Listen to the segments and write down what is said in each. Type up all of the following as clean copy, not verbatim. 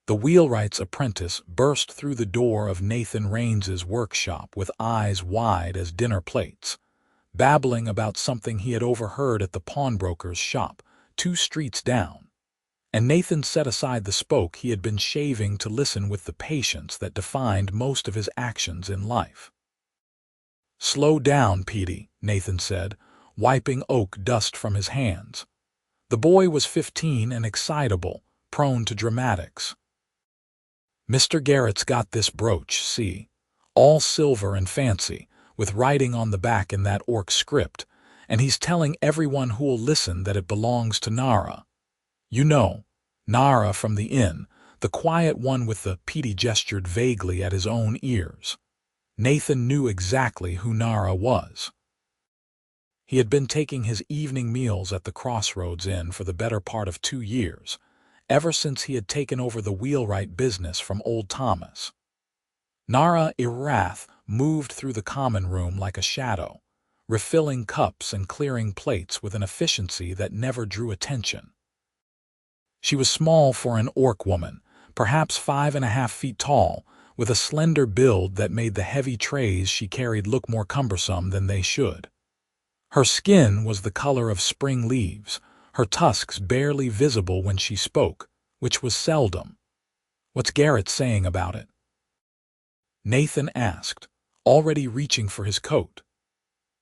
The wheelwright's apprentice burst through the door of Nathan Raines's workshop with eyes wide as dinner plates, babbling about something he had overheard at the pawnbroker's shop 2 streets down. And Nathan set aside the spoke he had been shaving to listen with the patience that defined most of his actions in life. "Slow down, Petey," Nathan said, wiping oak dust from his hands. The boy was 15 and excitable, prone to dramatics. "Mr. Garrett's got this brooch, see? All silver and fancy, with writing on the back in that orc script, and he's telling everyone who'll listen that it belongs to Nara. You know, Nara from the inn, the quiet one with the—" Petey gestured vaguely at his own ears. Nathan knew exactly who Nara was. He had been taking his evening meals at the Crossroads Inn for the better part of 2 years, ever since he had taken over the wheelwright business from old Thomas. Nara Irath moved through the common room like a shadow, refilling cups and clearing plates with an efficiency that never drew attention. She was small for an orc woman, perhaps 5.5 feet tall, with a slender build that made the heavy trays she carried look more cumbersome than they should. Her skin was the color of spring leaves, her tusks barely visible when she spoke, which was seldom. "What's Garrett saying about it?" Nathan asked, already reaching for his coat.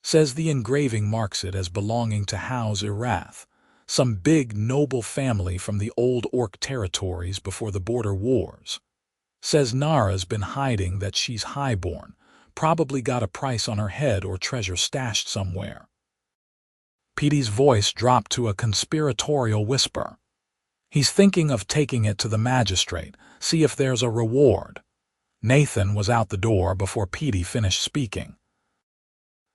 "Says the engraving marks it as belonging to House Irath, some big noble family from the old orc territories before the border wars. Says Nara's been hiding that she's highborn, probably got a price on her head or treasure stashed somewhere." Petey's voice dropped to a conspiratorial whisper. "He's thinking of taking it to the magistrate, see if there's a reward." Nathan was out the door before Petey finished speaking.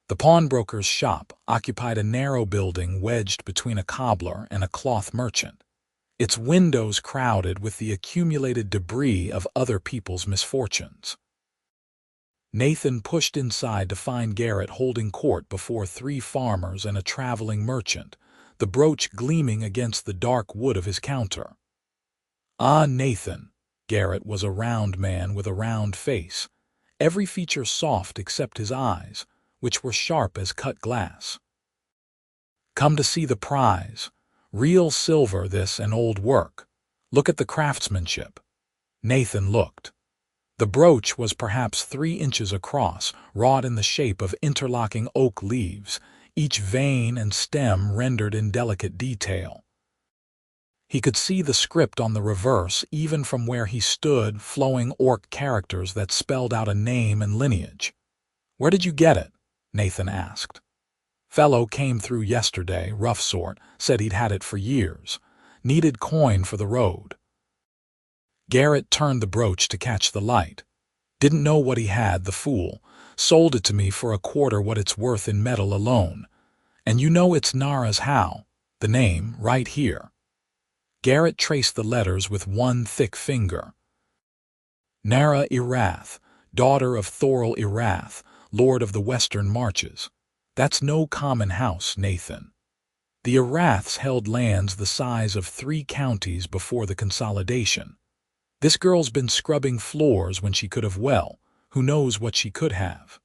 The pawnbroker's shop occupied a narrow building wedged between a cobbler and a cloth merchant, its windows crowded with the accumulated debris of other people's misfortunes. Nathan pushed inside to find Garrett holding court before 3 farmers and a traveling merchant, the brooch gleaming against the dark wood of his counter. "Ah, Nathan." Garrett was a round man with a round face, every feature soft except his eyes, which were sharp as cut glass. "Come to see the prize. Real silver this and old work. Look at the craftsmanship." Nathan looked. The brooch was perhaps 3 inches across, wrought in the shape of interlocking oak leaves, each vein and stem rendered in delicate detail. He could see the script on the reverse even from where he stood, flowing orc characters that spelled out a name and lineage. "Where did you get it?" Nathan asked. "Fellow came through yesterday, rough sort, said he'd had it for years. Needed coin for the road." Garrett turned the brooch to catch the light. "Didn't know what he had, the fool. Sold it to me for 1/4 what it's worth in metal alone. And you know it's Nara's how, the name, right here." Garrett traced the letters with one thick finger. "Nara Irath, daughter of Thorol Irath, Lord of the Western Marches. That's no common house, Nathan. The Iraths held lands the size of 3 counties before the consolidation. This girl's been scrubbing floors when she could have, well, who knows what she could have."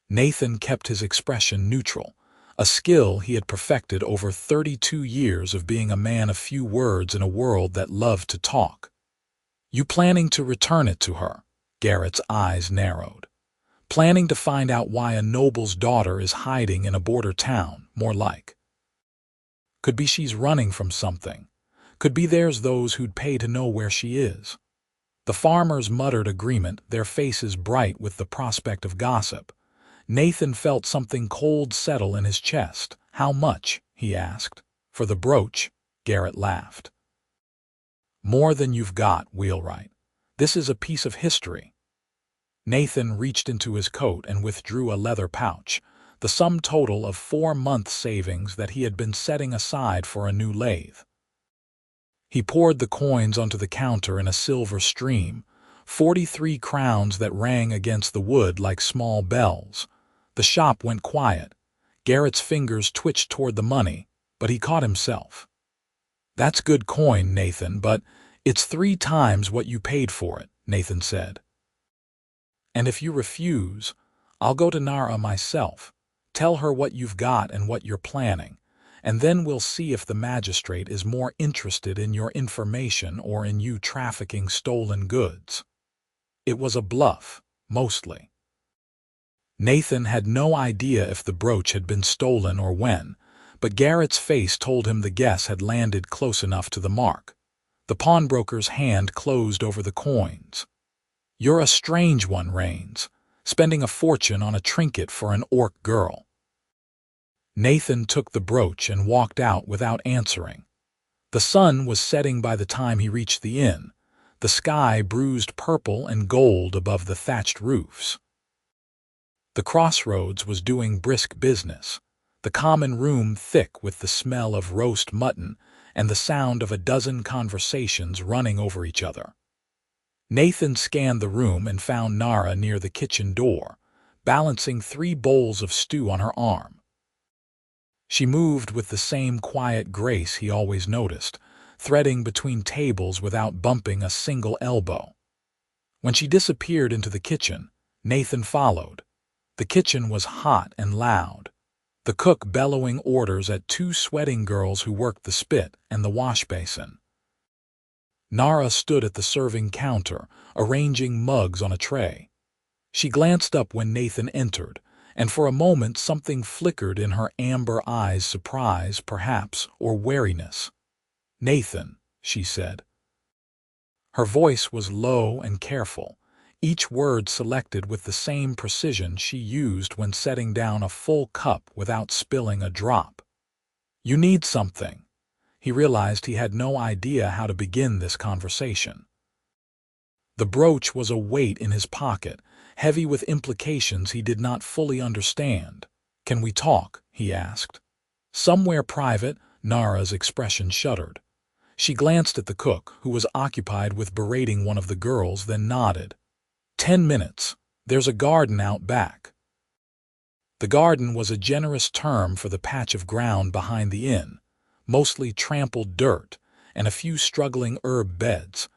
Nathan kept his expression neutral, a skill he had perfected over 32 years of being a man of few words in a world that loved to talk. "You planning to return it to her?" Garrett's eyes narrowed. "Planning to find out why a noble's daughter is hiding in a border town, more like. Could be she's running from something. Could be there's those who'd pay to know where she is." The farmers muttered agreement, their faces bright with the prospect of gossip. Nathan felt something cold settle in his chest. "How much?" he asked. "For the brooch?" Garrett laughed. "More than you've got, wheelwright. This is a piece of history." Nathan reached into his coat and withdrew a leather pouch, the sum total of 4 months' savings that he had been setting aside for a new lathe. He poured the coins onto the counter in a silver stream, 43 crowns that rang against the wood like small bells. The shop went quiet. Garrett's fingers twitched toward the money, but he caught himself. "That's good coin, Nathan, but "It's 3 times what you paid for it," Nathan said. "And if you refuse, I'll go to Nara myself, tell her what you've got and what you're planning, and then we'll see if the magistrate is more interested in your information or in you trafficking stolen goods." It was a bluff, mostly. Nathan had no idea if the brooch had been stolen or when, but Garrett's face told him the guess had landed close enough to the mark. The pawnbroker's hand closed over the coins. "You're a strange one, Rains, spending a fortune on a trinket for an orc girl." Nathan took the brooch and walked out without answering. The sun was setting by the time he reached the inn, the sky bruised purple and gold above the thatched roofs. The crossroads was doing brisk business, the common room thick with the smell of roast mutton and the sound of a dozen conversations running over each other. Nathan scanned the room and found Nara near the kitchen door, balancing 3 bowls of stew on her arm. She moved with the same quiet grace he always noticed, threading between tables without bumping a single elbow. When she disappeared into the kitchen, Nathan followed. The kitchen was hot and loud, the cook bellowing orders at 2 sweating girls who worked the spit and the wash basin. Nara stood at the serving counter, arranging mugs on a tray. She glanced up when Nathan entered, and for a moment something flickered in her amber eyes, surprise, perhaps, or wariness. "Nathan," she said. Her voice was low and careful, each word selected with the same precision she used when setting down a full cup without spilling a drop. "You need something." He realized he had no idea how to begin this conversation. The brooch was a weight in his pocket, heavy with implications he did not fully understand. "Can we talk?" he asked. "Somewhere private," Nara's expression shuddered. She glanced at the cook, who was occupied with berating one of the girls, then nodded. 10 minutes. There's a garden out back." The garden was a generous term for the patch of ground behind the inn, mostly trampled dirt and a few struggling herb beds,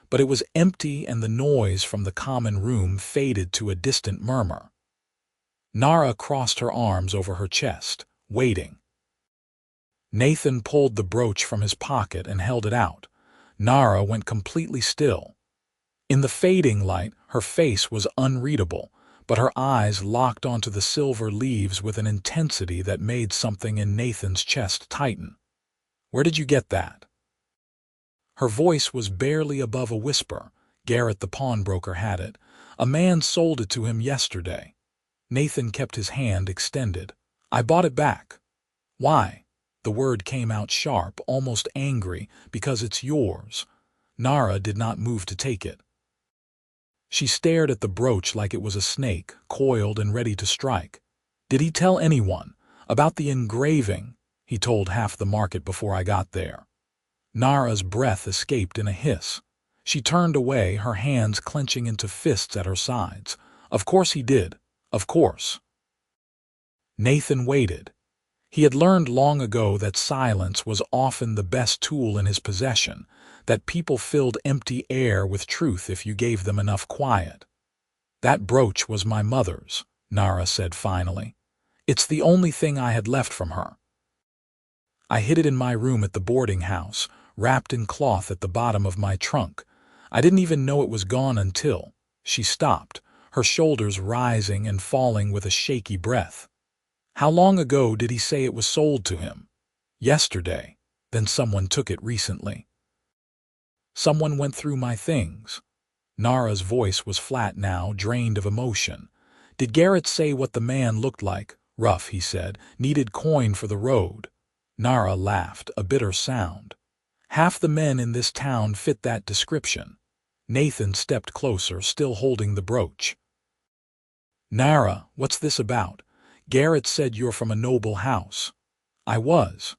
but it was empty and the noise from the common room faded to a distant murmur. Nara crossed her arms over her chest, waiting. Nathan pulled the brooch from his pocket and held it out. Nara went completely still. In the fading light, her face was unreadable, but her eyes locked onto the silver leaves with an intensity that made something in Nathan's chest tighten. "Where did you get that?" Her voice was barely above a whisper. "Garrett the pawnbroker had it. A man sold it to him yesterday." Nathan kept his hand extended. "I bought it back." "Why?" The word came out sharp, almost angry. "Because it's yours." Nara did not move to take it. She stared at the brooch like it was a snake, coiled and ready to strike. "Did he tell anyone about the engraving?" "He told half the market before I got there." Nara's breath escaped in a hiss. She turned away, her hands clenching into fists at her sides. "Of course he did. Of course." Nathan waited. He had learned long ago that silence was often the best tool in his possession, that people filled empty air with truth if you gave them enough quiet. "That brooch was my mother's," Nara said finally. "It's the only thing I had left from her. I hid it in my room at the boarding house, wrapped in cloth at the bottom of my trunk. I didn't even know it was gone until—" She stopped, her shoulders rising and falling with a shaky breath. "How long ago did he say it was sold to him?" "Yesterday. Then someone took it recently." "Someone went through my things." Nara's voice was flat now, drained of emotion. "Did Garrett say what the man looked like?" "Rough," he said. "Needed coin for the road." Nara laughed, a bitter sound. "Half the men in this town fit that description." Nathan stepped closer, still holding the brooch. "Nara, what's this about? Garrett said you're from a noble house." "I was."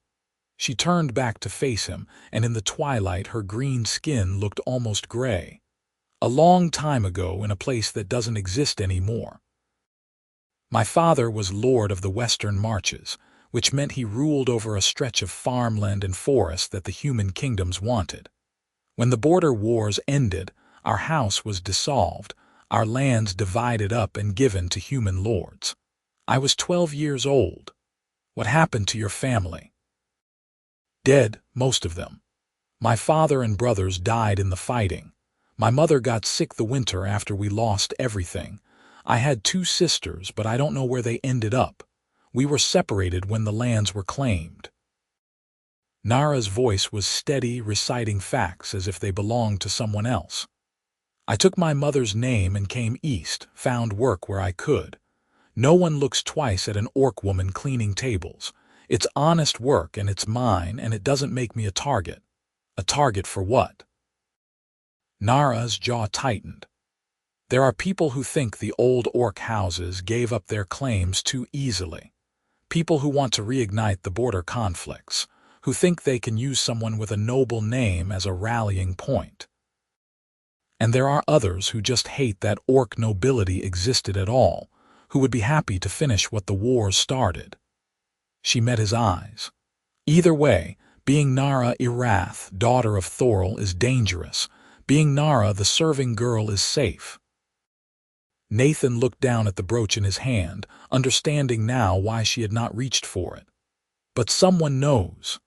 She turned back to face him, and in the twilight her green skin looked almost gray. "A long time ago in a place that doesn't exist anymore. My father was lord of the Western Marches, which meant he ruled over a stretch of farmland and forest that the human kingdoms wanted. When the border wars ended, our house was dissolved, our lands divided up and given to human lords. I was 12 years old. What happened to your family? Dead, most of them. My father and brothers died in the fighting. My mother got sick the winter after we lost everything. I had 2 sisters, but I don't know where they ended up. We were separated when the lands were claimed. Nara's voice was steady, reciting facts as if they belonged to someone else. I took my mother's name and came east, found work where I could. No one looks twice at an orc woman cleaning tables. It's honest work and it's mine, and it doesn't make me a target. A target for what? Nara's jaw tightened. There are people who think the old orc houses gave up their claims too easily. People who want to reignite the border conflicts, who think they can use someone with a noble name as a rallying point. And there are others who just hate that orc nobility existed at all, who would be happy to finish what the war started. She met his eyes. Either way, being Nara Irath, daughter of Thorol, is dangerous. Being Nara, the serving girl, is safe. Nathan looked down at the brooch in his hand, understanding now why she had not reached for it. But someone knows.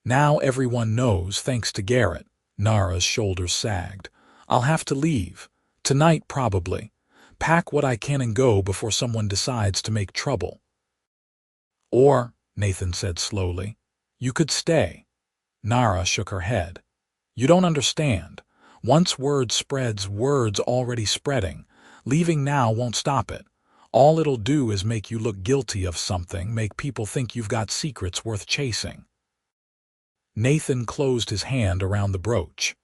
Now everyone knows, thanks to Garrett. Nara's shoulders sagged. I'll have to leave. Tonight, probably. Pack what I can and go before someone decides to make trouble. Or, Nathan said slowly, you could stay. Nara shook her head. You don't understand. Once word spreads, word's already spreading. Leaving now won't stop it. All it'll do is make you look guilty of something, make people think you've got secrets worth chasing. Nathan closed his hand around the brooch.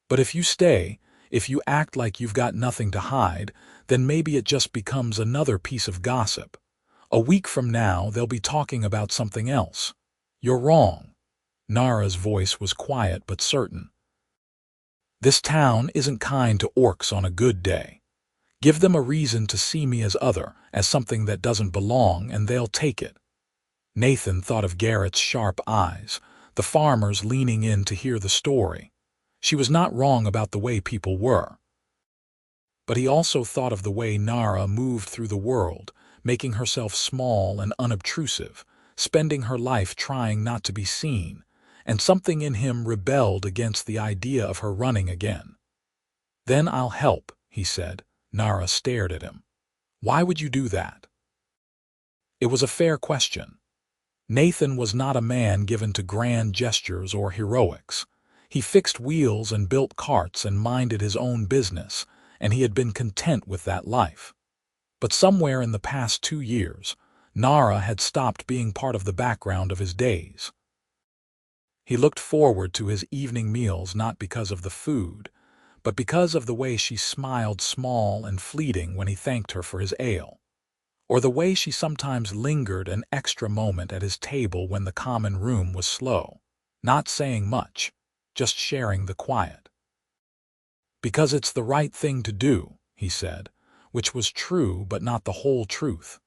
But if you stay, if you act like you've got nothing to hide, then maybe it just becomes another piece of gossip. A week from now, they'll be talking about something else. You're wrong. Nara's voice was quiet but certain. This town isn't kind to orcs on a good day. Give them a reason to see me as other, as something that doesn't belong, and they'll take it. Nathan thought of Garrett's sharp eyes, the farmers leaning in to hear the story. She was not wrong about the way people were. But he also thought of the way Nara moved through the world, making herself small and unobtrusive, spending her life trying not to be seen, and something in him rebelled against the idea of her running again. Then I'll help, he said. Nara stared at him. Why would you do that? It was a fair question. Nathan was not a man given to grand gestures or heroics. He fixed wheels and built carts and minded his own business, and he had been content with that life. But somewhere in the past 2 years, Nara had stopped being part of the background of his days. He looked forward to his evening meals not because of the food, but because of the way she smiled small and fleeting when he thanked her for his ale, or the way she sometimes lingered an extra moment at his table when the common room was slow, not saying much, just sharing the quiet. Because it's the right thing to do, he said, which was true but not the whole truth.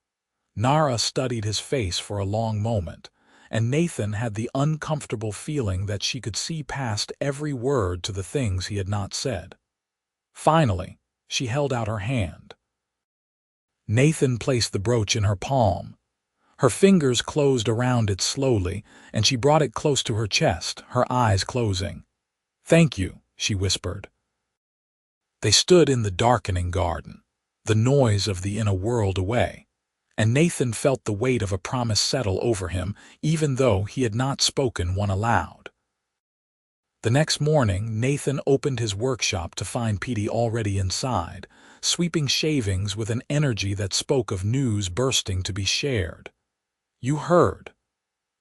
Nara studied his face for a long moment, and Nathan had the uncomfortable feeling that she could see past every word to the things he had not said. Finally, she held out her hand. Nathan placed the brooch in her palm. Her fingers closed around it slowly, and she brought it close to her chest, her eyes closing. "Thank you," she whispered. They stood in the darkening garden, the noise of the inner world away, and Nathan felt the weight of a promise settle over him, even though he had not spoken one aloud. The next morning, Nathan opened his workshop to find Petey already inside, sweeping shavings with an energy that spoke of news bursting to be shared. "You heard?"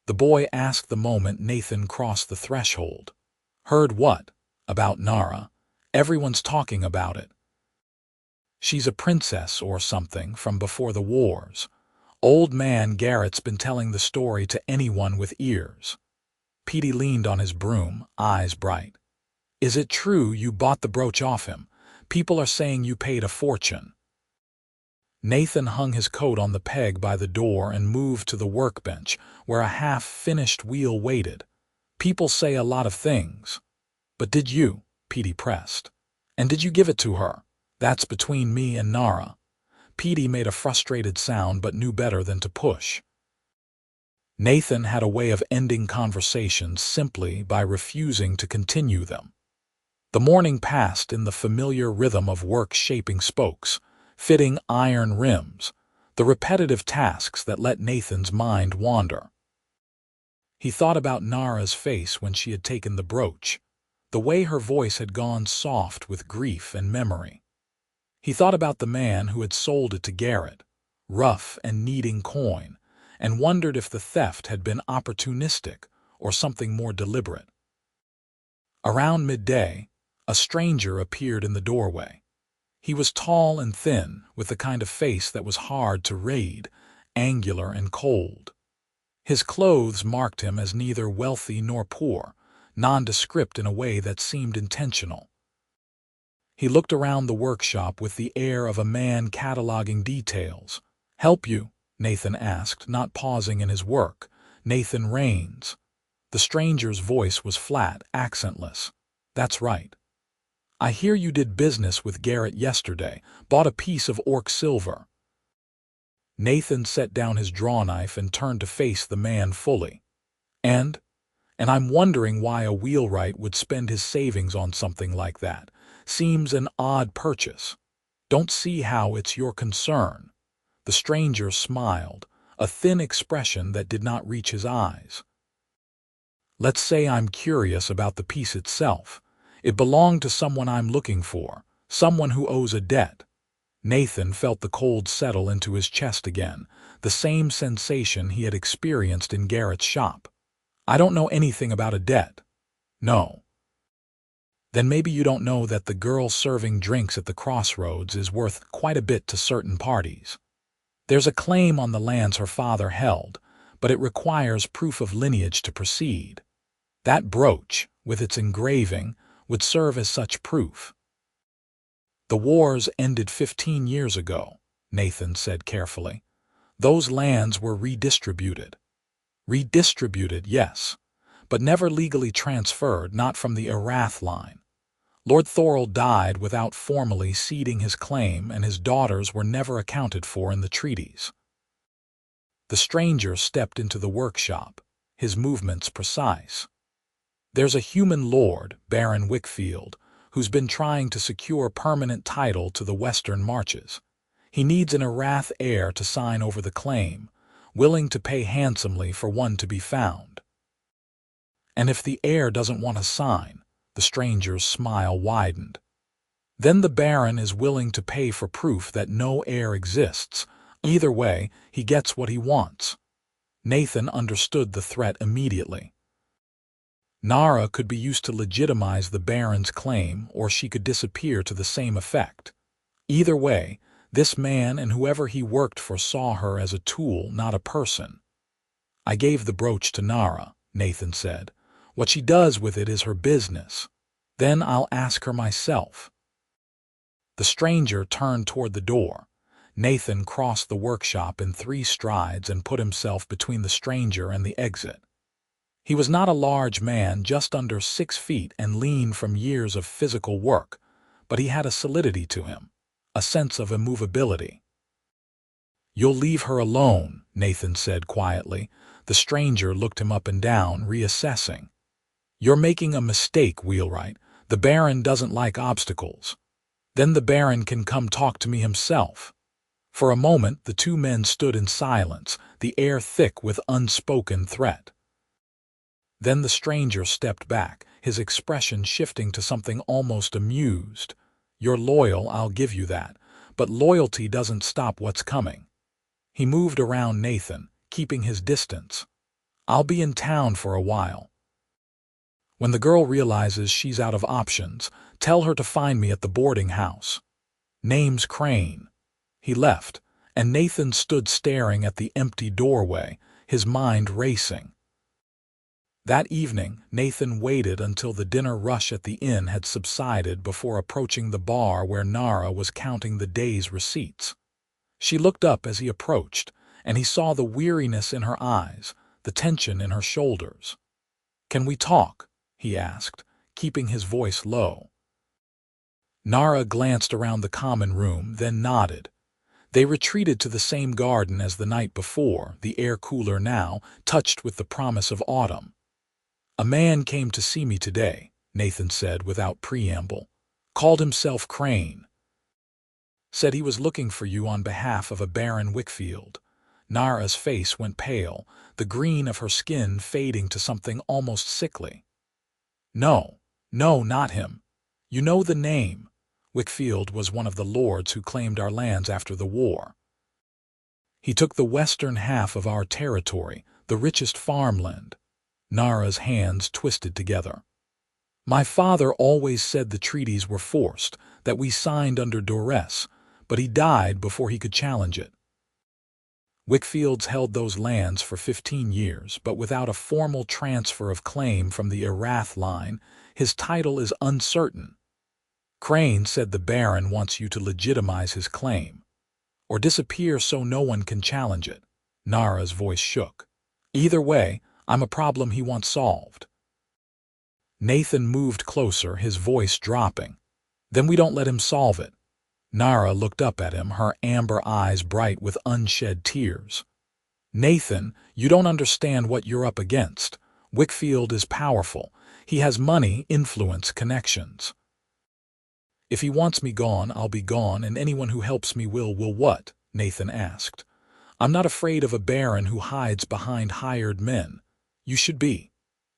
the boy asked the moment Nathan crossed the threshold. "Heard what?" "About Nara. Everyone's talking about it. She's a princess or something from before the wars. Old man Garrett's been telling the story to anyone with ears." Petey leaned on his broom, eyes bright. "Is it true you bought the brooch off him? People are saying you paid a fortune." Nathan hung his coat on the peg by the door and moved to the workbench, where a half-finished wheel waited. "People say a lot of things. But did you?" Petey pressed. "And did you give it to her?" "That's between me and Nara." Petey made a frustrated sound but knew better than to push. Nathan had a way of ending conversations simply by refusing to continue them. The morning passed in the familiar rhythm of work shaping spokes, fitting iron rims, the repetitive tasks that let Nathan's mind wander. He thought about Nara's face when she had taken the brooch, the way her voice had gone soft with grief and memory. He thought about the man who had sold it to Garrett, rough and needing coin, and wondered if the theft had been opportunistic or something more deliberate. Around midday, a stranger appeared in the doorway. He was tall and thin, with the kind of face that was hard to read, angular and cold. His clothes marked him as neither wealthy nor poor, nondescript in a way that seemed intentional. He looked around the workshop with the air of a man cataloging details. "Help you?" Nathan asked, not pausing in his work. "Nathan Raines." The stranger's voice was flat, accentless. "That's right. I hear you did business with Garrett yesterday, bought a piece of orc silver." Nathan set down his drawknife and turned to face the man fully. And I'm wondering why a wheelwright would spend his savings on something like that. Seems an odd purchase. Don't see how it's your concern." The stranger smiled, a thin expression that did not reach his eyes. "Let's say I'm curious about the piece itself. It belonged to someone I'm looking for, someone who owes a debt." Nathan felt the cold settle into his chest again, the same sensation he had experienced in Garrett's shop. "I don't know anything about a debt." "No. Then maybe you don't know that the girl serving drinks at the crossroads is worth quite a bit to certain parties. There's a claim on the lands her father held, but it requires proof of lineage to proceed. That brooch, with its engraving, would serve as such proof." "The wars ended 15 years ago," Nathan said carefully. "Those lands were redistributed." "Redistributed, yes, but never legally transferred, not from the Erath line. Lord Thorol died without formally ceding his claim, and his daughters were never accounted for in the treaties." The stranger stepped into the workshop, his movements precise. "There's a human lord, Baron Wickfield, who's been trying to secure permanent title to the Western Marches. He needs an Erath heir to sign over the claim, willing to pay handsomely for one to be found. And if the heir doesn't want to sign," the stranger's smile widened, "then the Baron is willing to pay for proof that no heir exists. Either way, he gets what he wants." Nathan understood the threat immediately. Nara could be used to legitimize the Baron's claim, or she could disappear to the same effect. Either way, this man and whoever he worked for saw her as a tool, not a person. "I gave the brooch to Nara," Nathan said. "What she does with it is her business. Then I'll ask her myself." The stranger turned toward the door. Nathan crossed the workshop in 3 strides and put himself between the stranger and the exit. He was not a large man, just under 6 feet and lean from years of physical work, but he had a solidity to him, a sense of immovability. "You'll leave her alone," Nathan said quietly. The stranger looked him up and down, reassessing. "You're making a mistake, wheelwright. The Baron doesn't like obstacles. Then the Baron can come talk to me himself." For a moment the two men stood in silence, the air thick with unspoken threat. Then the stranger stepped back, his expression shifting to something almost amused. "You're loyal, I'll give you that, but loyalty doesn't stop what's coming." He moved around Nathan, keeping his distance. "I'll be in town for a while. When the girl realizes she's out of options, tell her to find me at the boarding house. Name's Crane." He left, and Nathan stood staring at the empty doorway, his mind racing. That evening, Nathan waited until the dinner rush at the inn had subsided before approaching the bar where Nara was counting the day's receipts. She looked up as he approached, and he saw the weariness in her eyes, the tension in her shoulders. "Can we talk?" he asked, keeping his voice low. Nara glanced around the common room, then nodded. They retreated to the same garden as the night before, the air cooler now, touched with the promise of autumn. "A man came to see me today," Nathan said without preamble. "Called himself Crane. Said he was looking for you on behalf of a Baron Wickfield." Nara's face went pale, the green of her skin fading to something almost sickly. "No, no, not him. You know the name. Wickfield was one of the lords who claimed our lands after the war. He took the western half of our territory, the richest farmland." Nara's hands twisted together. "My father always said the treaties were forced, that we signed under duress, but he died before he could challenge it. Wickfield's held those lands for 15 years, but without a formal transfer of claim from the Erath line, his title is uncertain. Crane said the Baron wants you to legitimize his claim, or disappear so no one can challenge it." Nara's voice shook. "Either way, I'm a problem he wants solved." Nathan moved closer, his voice dropping. "Then we don't let him solve it." Nara looked up at him, her amber eyes bright with unshed tears. "Nathan, you don't understand what you're up against. Wickfield is powerful. He has money, influence, connections. If he wants me gone, I'll be gone, and anyone who helps me will what?" Nathan asked. "I'm not afraid of a baron who hides behind hired men. You should be."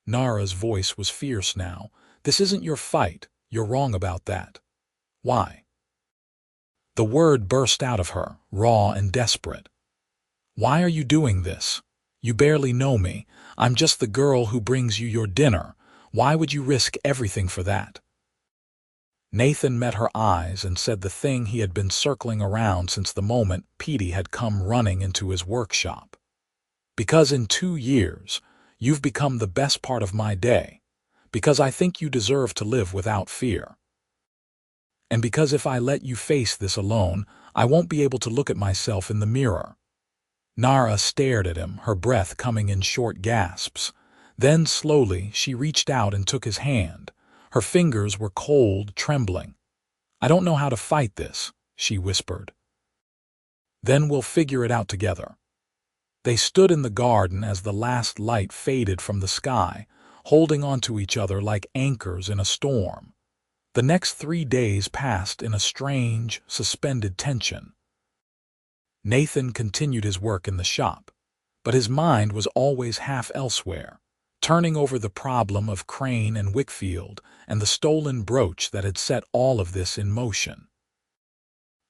Nara's voice was fierce now. "This isn't your fight. You're wrong about that." "Why?" The word burst out of her, raw and desperate. "Why are you doing this? You barely know me. I'm just the girl who brings you your dinner. Why would you risk everything for that?" Nathan met her eyes and said the thing he had been circling around since the moment Petey had come running into his workshop. "Because in 2 years, you've become the best part of my day. Because I think you deserve to live without fear. And because if I let you face this alone, I won't be able to look at myself in the mirror." Nara stared at him, her breath coming in short gasps. Then slowly she reached out and took his hand. Her fingers were cold, trembling. "I don't know how to fight this," she whispered. "Then we'll figure it out together." They stood in the garden as the last light faded from the sky, holding onto each other like anchors in a storm. The next 3 days passed in a strange, suspended tension. Nathan continued his work in the shop, but his mind was always half elsewhere, turning over the problem of Crane and Wickfield and the stolen brooch that had set all of this in motion.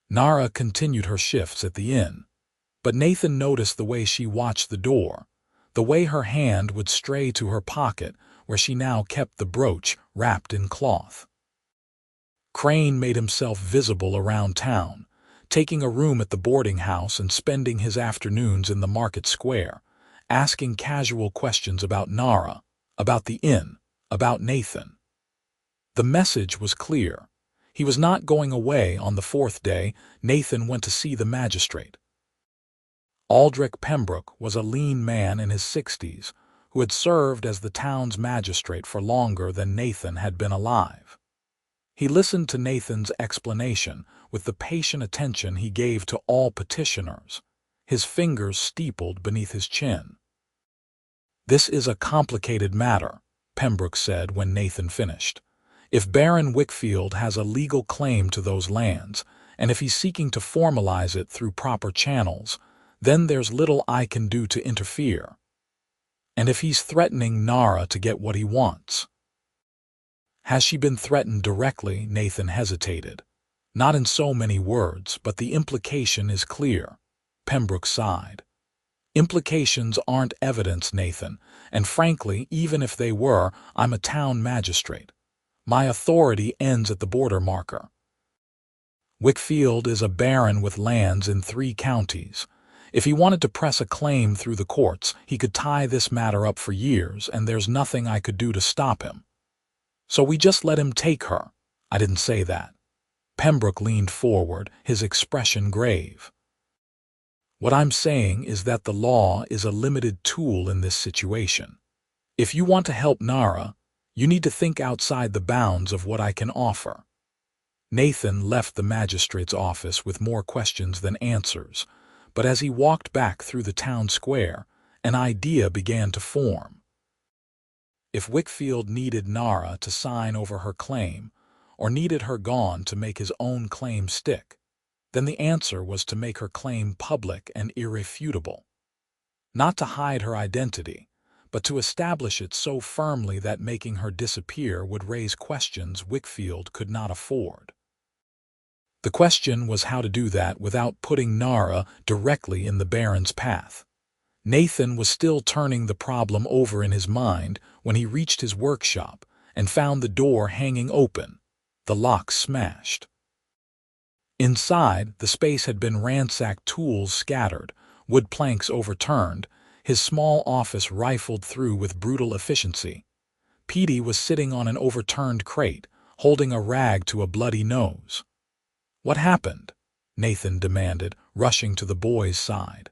Nara continued her shifts at the inn, but Nathan noticed the way she watched the door, the way her hand would stray to her pocket where she now kept the brooch wrapped in cloth. Crane made himself visible around town, taking a room at the boarding house and spending his afternoons in the market square, asking casual questions about Nara, about the inn, about Nathan. The message was clear. He was not going away. On the 4th day, Nathan went to see the magistrate. Aldrich Pembroke was a lean man in his 60s who had served as the town's magistrate for longer than Nathan had been alive. He listened to Nathan's explanation with the patient attention he gave to all petitioners, his fingers steepled beneath his chin. "This is a complicated matter," Pembroke said when Nathan finished. "If Baron Wickfield has a legal claim to those lands, and if he's seeking to formalize it through proper channels, then there's little I can do to interfere. And if he's threatening Nara to get what he wants." "Has she been threatened directly?" Nathan hesitated. "Not in so many words, but the implication is clear." Pembroke sighed. "Implications aren't evidence, Nathan, and frankly, even if they were, I'm a town magistrate. My authority ends at the border marker. Wickfield is a baron with lands in 3 counties. If he wanted to press a claim through the courts, he could tie this matter up for years, and there's nothing I could do to stop him. So we just let him take her." "I didn't say that." Pembroke leaned forward, his expression grave. "What I'm saying is that the law is a limited tool in this situation. If you want to help Nara, you need to think outside the bounds of what I can offer." Nathan left the magistrate's office with more questions than answers, but as he walked back through the town square, an idea began to form. If Wickfield needed Nara to sign over her claim, or needed her gone to make his own claim stick, then the answer was to make her claim public and irrefutable. Not to hide her identity, but to establish it so firmly that making her disappear would raise questions Wickfield could not afford. The question was how to do that without putting Nara directly in the Baron's path. Nathan was still turning the problem over in his mind when he reached his workshop and found the door hanging open, the lock smashed. Inside, the space had been ransacked, tools scattered, wood planks overturned, his small office rifled through with brutal efficiency. Petey was sitting on an overturned crate, holding a rag to a bloody nose. "What happened?" Nathan demanded, rushing to the boy's side.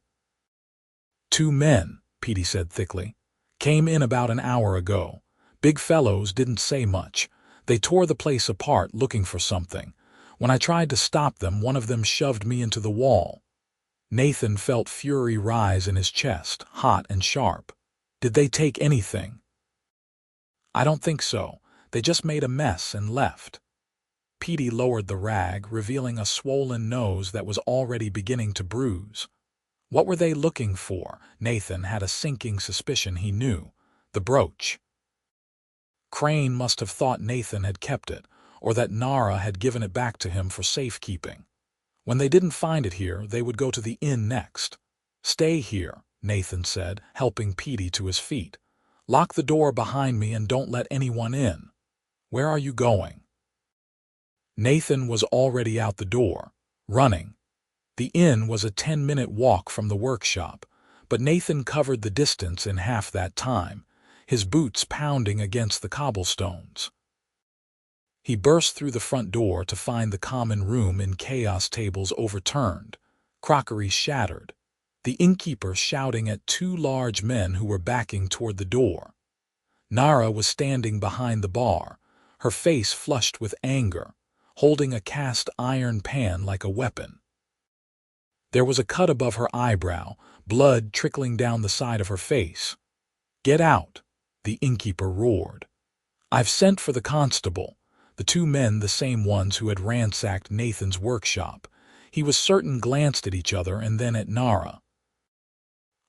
"Two men," Petey said thickly, "came in about an hour ago. Big fellows, didn't say much. They tore the place apart looking for something. When I tried to stop them, one of them shoved me into the wall." Nathan felt fury rise in his chest, hot and sharp. "Did they take anything?" "I don't think so. They just made a mess and left." Petey lowered the rag, revealing a swollen nose that was already beginning to bruise. What were they looking for? Nathan had a sinking suspicion he knew. The brooch. Crane must have thought Nathan had kept it, or that Nara had given it back to him for safekeeping. When they didn't find it here, they would go to the inn next. "Stay here," Nathan said, helping Petey to his feet. "Lock the door behind me and don't let anyone in." "Where are you going?" Nathan was already out the door, running. The inn was a 10-minute walk from the workshop, but Nathan covered the distance in half that time, his boots pounding against the cobblestones. He burst through the front door to find the common room in chaos, tables overturned, crockery shattered, the innkeeper shouting at two large men who were backing toward the door. Nara was standing behind the bar, her face flushed with anger, holding a cast iron pan like a weapon. There was a cut above her eyebrow, blood trickling down the side of her face. "Get out," the innkeeper roared. "I've sent for the constable." The two men, the same ones who had ransacked Nathan's workshop, he was certain, glanced at each other and then at Nara.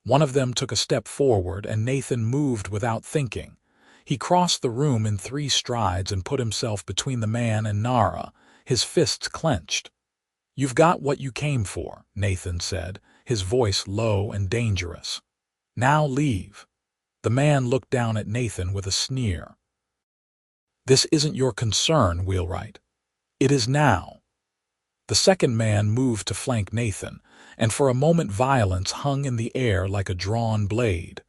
One of them took a step forward and Nathan moved without thinking. He crossed the room in 3 strides and put himself between the man and Nara, his fists clenched. "You've got what you came for," Nathan said, his voice low and dangerous. "Now leave." The man looked down at Nathan with a sneer. "This isn't your concern, Wheelwright." "It is now." The second man moved to flank Nathan, and for a moment violence hung in the air like a drawn blade.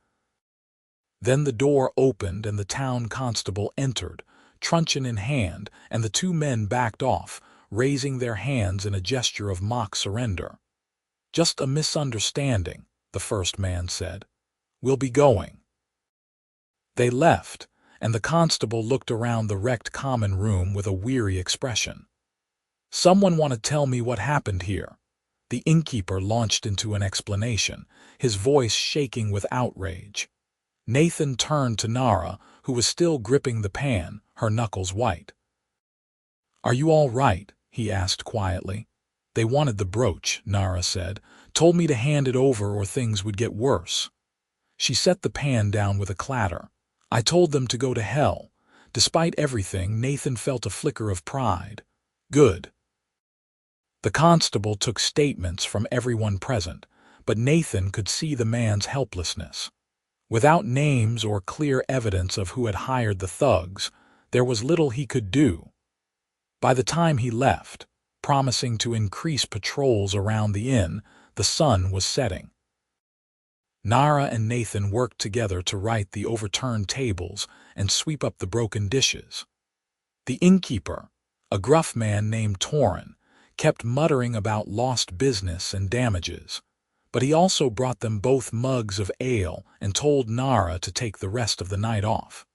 Then the door opened and the town constable entered, truncheon in hand, and the two men backed off, raising their hands in a gesture of mock surrender. "Just a misunderstanding," the first man said. "We'll be going." They left, and the constable looked around the wrecked common room with a weary expression. "Someone want to tell me what happened here?" The innkeeper launched into an explanation, his voice shaking with outrage. Nathan turned to Nara, who was still gripping the pan, her knuckles white. "Are you all right?" he asked quietly. "They wanted the brooch," Nara said. "Told me to hand it over or things would get worse." She set the pan down with a clatter. "I told them to go to hell." Despite everything, Nathan felt a flicker of pride. "Good." The constable took statements from everyone present, but Nathan could see the man's helplessness. Without names or clear evidence of who had hired the thugs, there was little he could do. By the time he left, promising to increase patrols around the inn, the sun was setting. Nara and Nathan worked together to right the overturned tables and sweep up the broken dishes. The innkeeper, a gruff man named Torin, kept muttering about lost business and damages, but he also brought them both mugs of ale and told Nara to take the rest of the night off.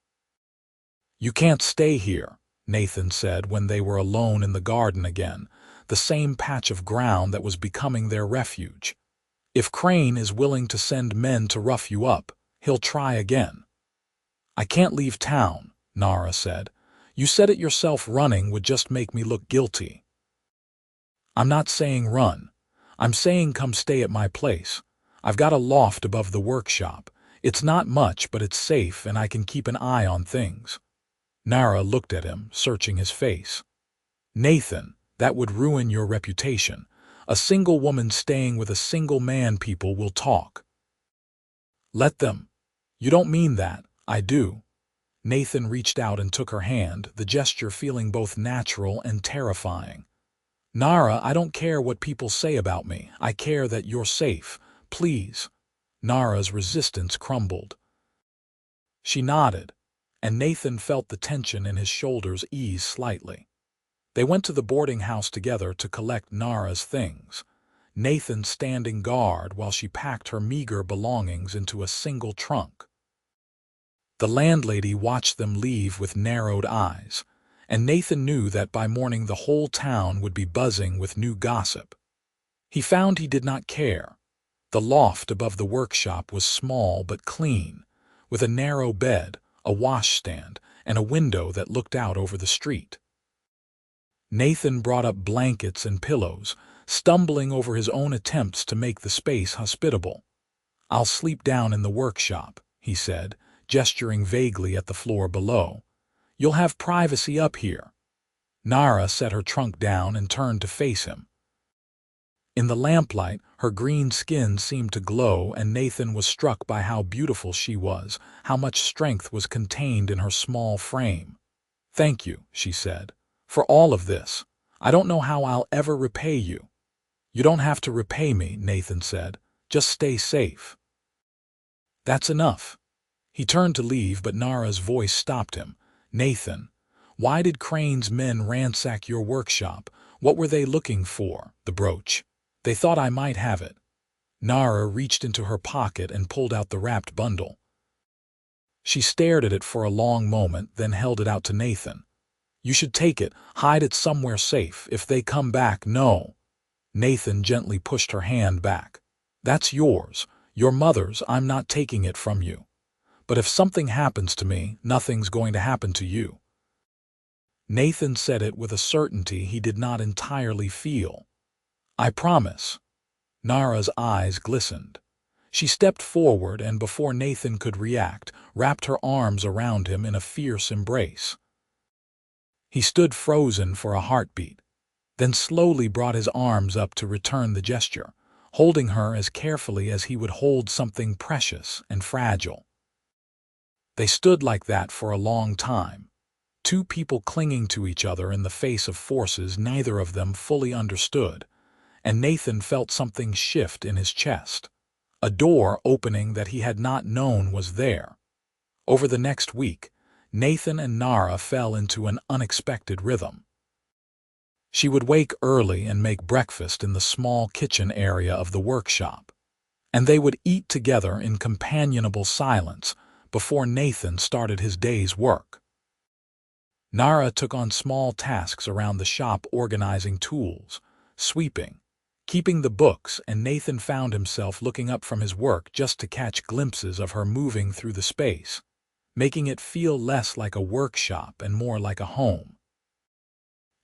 "You can't stay here," Nathan said when they were alone in the garden again, the same patch of ground that was becoming their refuge. If Crane is willing to send men to rough you up, he'll try again. I can't leave town, Nara said. You said it yourself, running would just make me look guilty. I'm not saying run. I'm saying come stay at my place. I've got a loft above the workshop. It's not much, but it's safe and I can keep an eye on things. Nara looked at him, searching his face. Nathan, that would ruin your reputation. A single woman staying with a single man, people will talk. Let them. You don't mean that. I do. Nathan reached out and took her hand, the gesture feeling both natural and terrifying. Nara, I don't care what people say about me. I care that you're safe. Please. Nara's resistance crumbled. She nodded, and Nathan felt the tension in his shoulders ease slightly. They went to the boarding house together to collect Nara's things, Nathan standing guard while she packed her meager belongings into a single trunk. The landlady watched them leave with narrowed eyes, and Nathan knew that by morning the whole town would be buzzing with new gossip. He found he did not care. The loft above the workshop was small but clean, with a narrow bed, a washstand, and a window that looked out over the street. Nathan brought up blankets and pillows, stumbling over his own attempts to make the space hospitable. I'll sleep down in the workshop, he said, gesturing vaguely at the floor below. You'll have privacy up here. Nara set her trunk down and turned to face him. In the lamplight, her green skin seemed to glow, and Nathan was struck by how beautiful she was, how much strength was contained in her small frame. Thank you, she said, for all of this. I don't know how I'll ever repay you. You don't have to repay me, Nathan said. Just stay safe. That's enough. He turned to leave, but Nara's voice stopped him. Nathan, why did Crane's men ransack your workshop? What were they looking for? The brooch. They thought I might have it. Nara reached into her pocket and pulled out the wrapped bundle. She stared at it for a long moment, then held it out to Nathan. You should take it, hide it somewhere safe. If they come back, no. Nathan gently pushed her hand back. That's yours, your mother's. I'm not taking it from you. But if something happens to me, nothing's going to happen to you. Nathan said it with a certainty he did not entirely feel. I promise. Nara's eyes glistened. She stepped forward and, before Nathan could react, wrapped her arms around him in a fierce embrace. He stood frozen for a heartbeat, then slowly brought his arms up to return the gesture, holding her as carefully as he would hold something precious and fragile. They stood like that for a long time, two people clinging to each other in the face of forces neither of them fully understood, and Nathan felt something shift in his chest, a door opening that he had not known was there. Over the next week, Nathan and Nara fell into an unexpected rhythm. She would wake early and make breakfast in the small kitchen area of the workshop, and they would eat together in companionable silence before Nathan started his day's work. Nara took on small tasks around the shop, organizing tools, sweeping, keeping the books, and Nathan found himself looking up from his work just to catch glimpses of her moving through the space, making it feel less like a workshop and more like a home.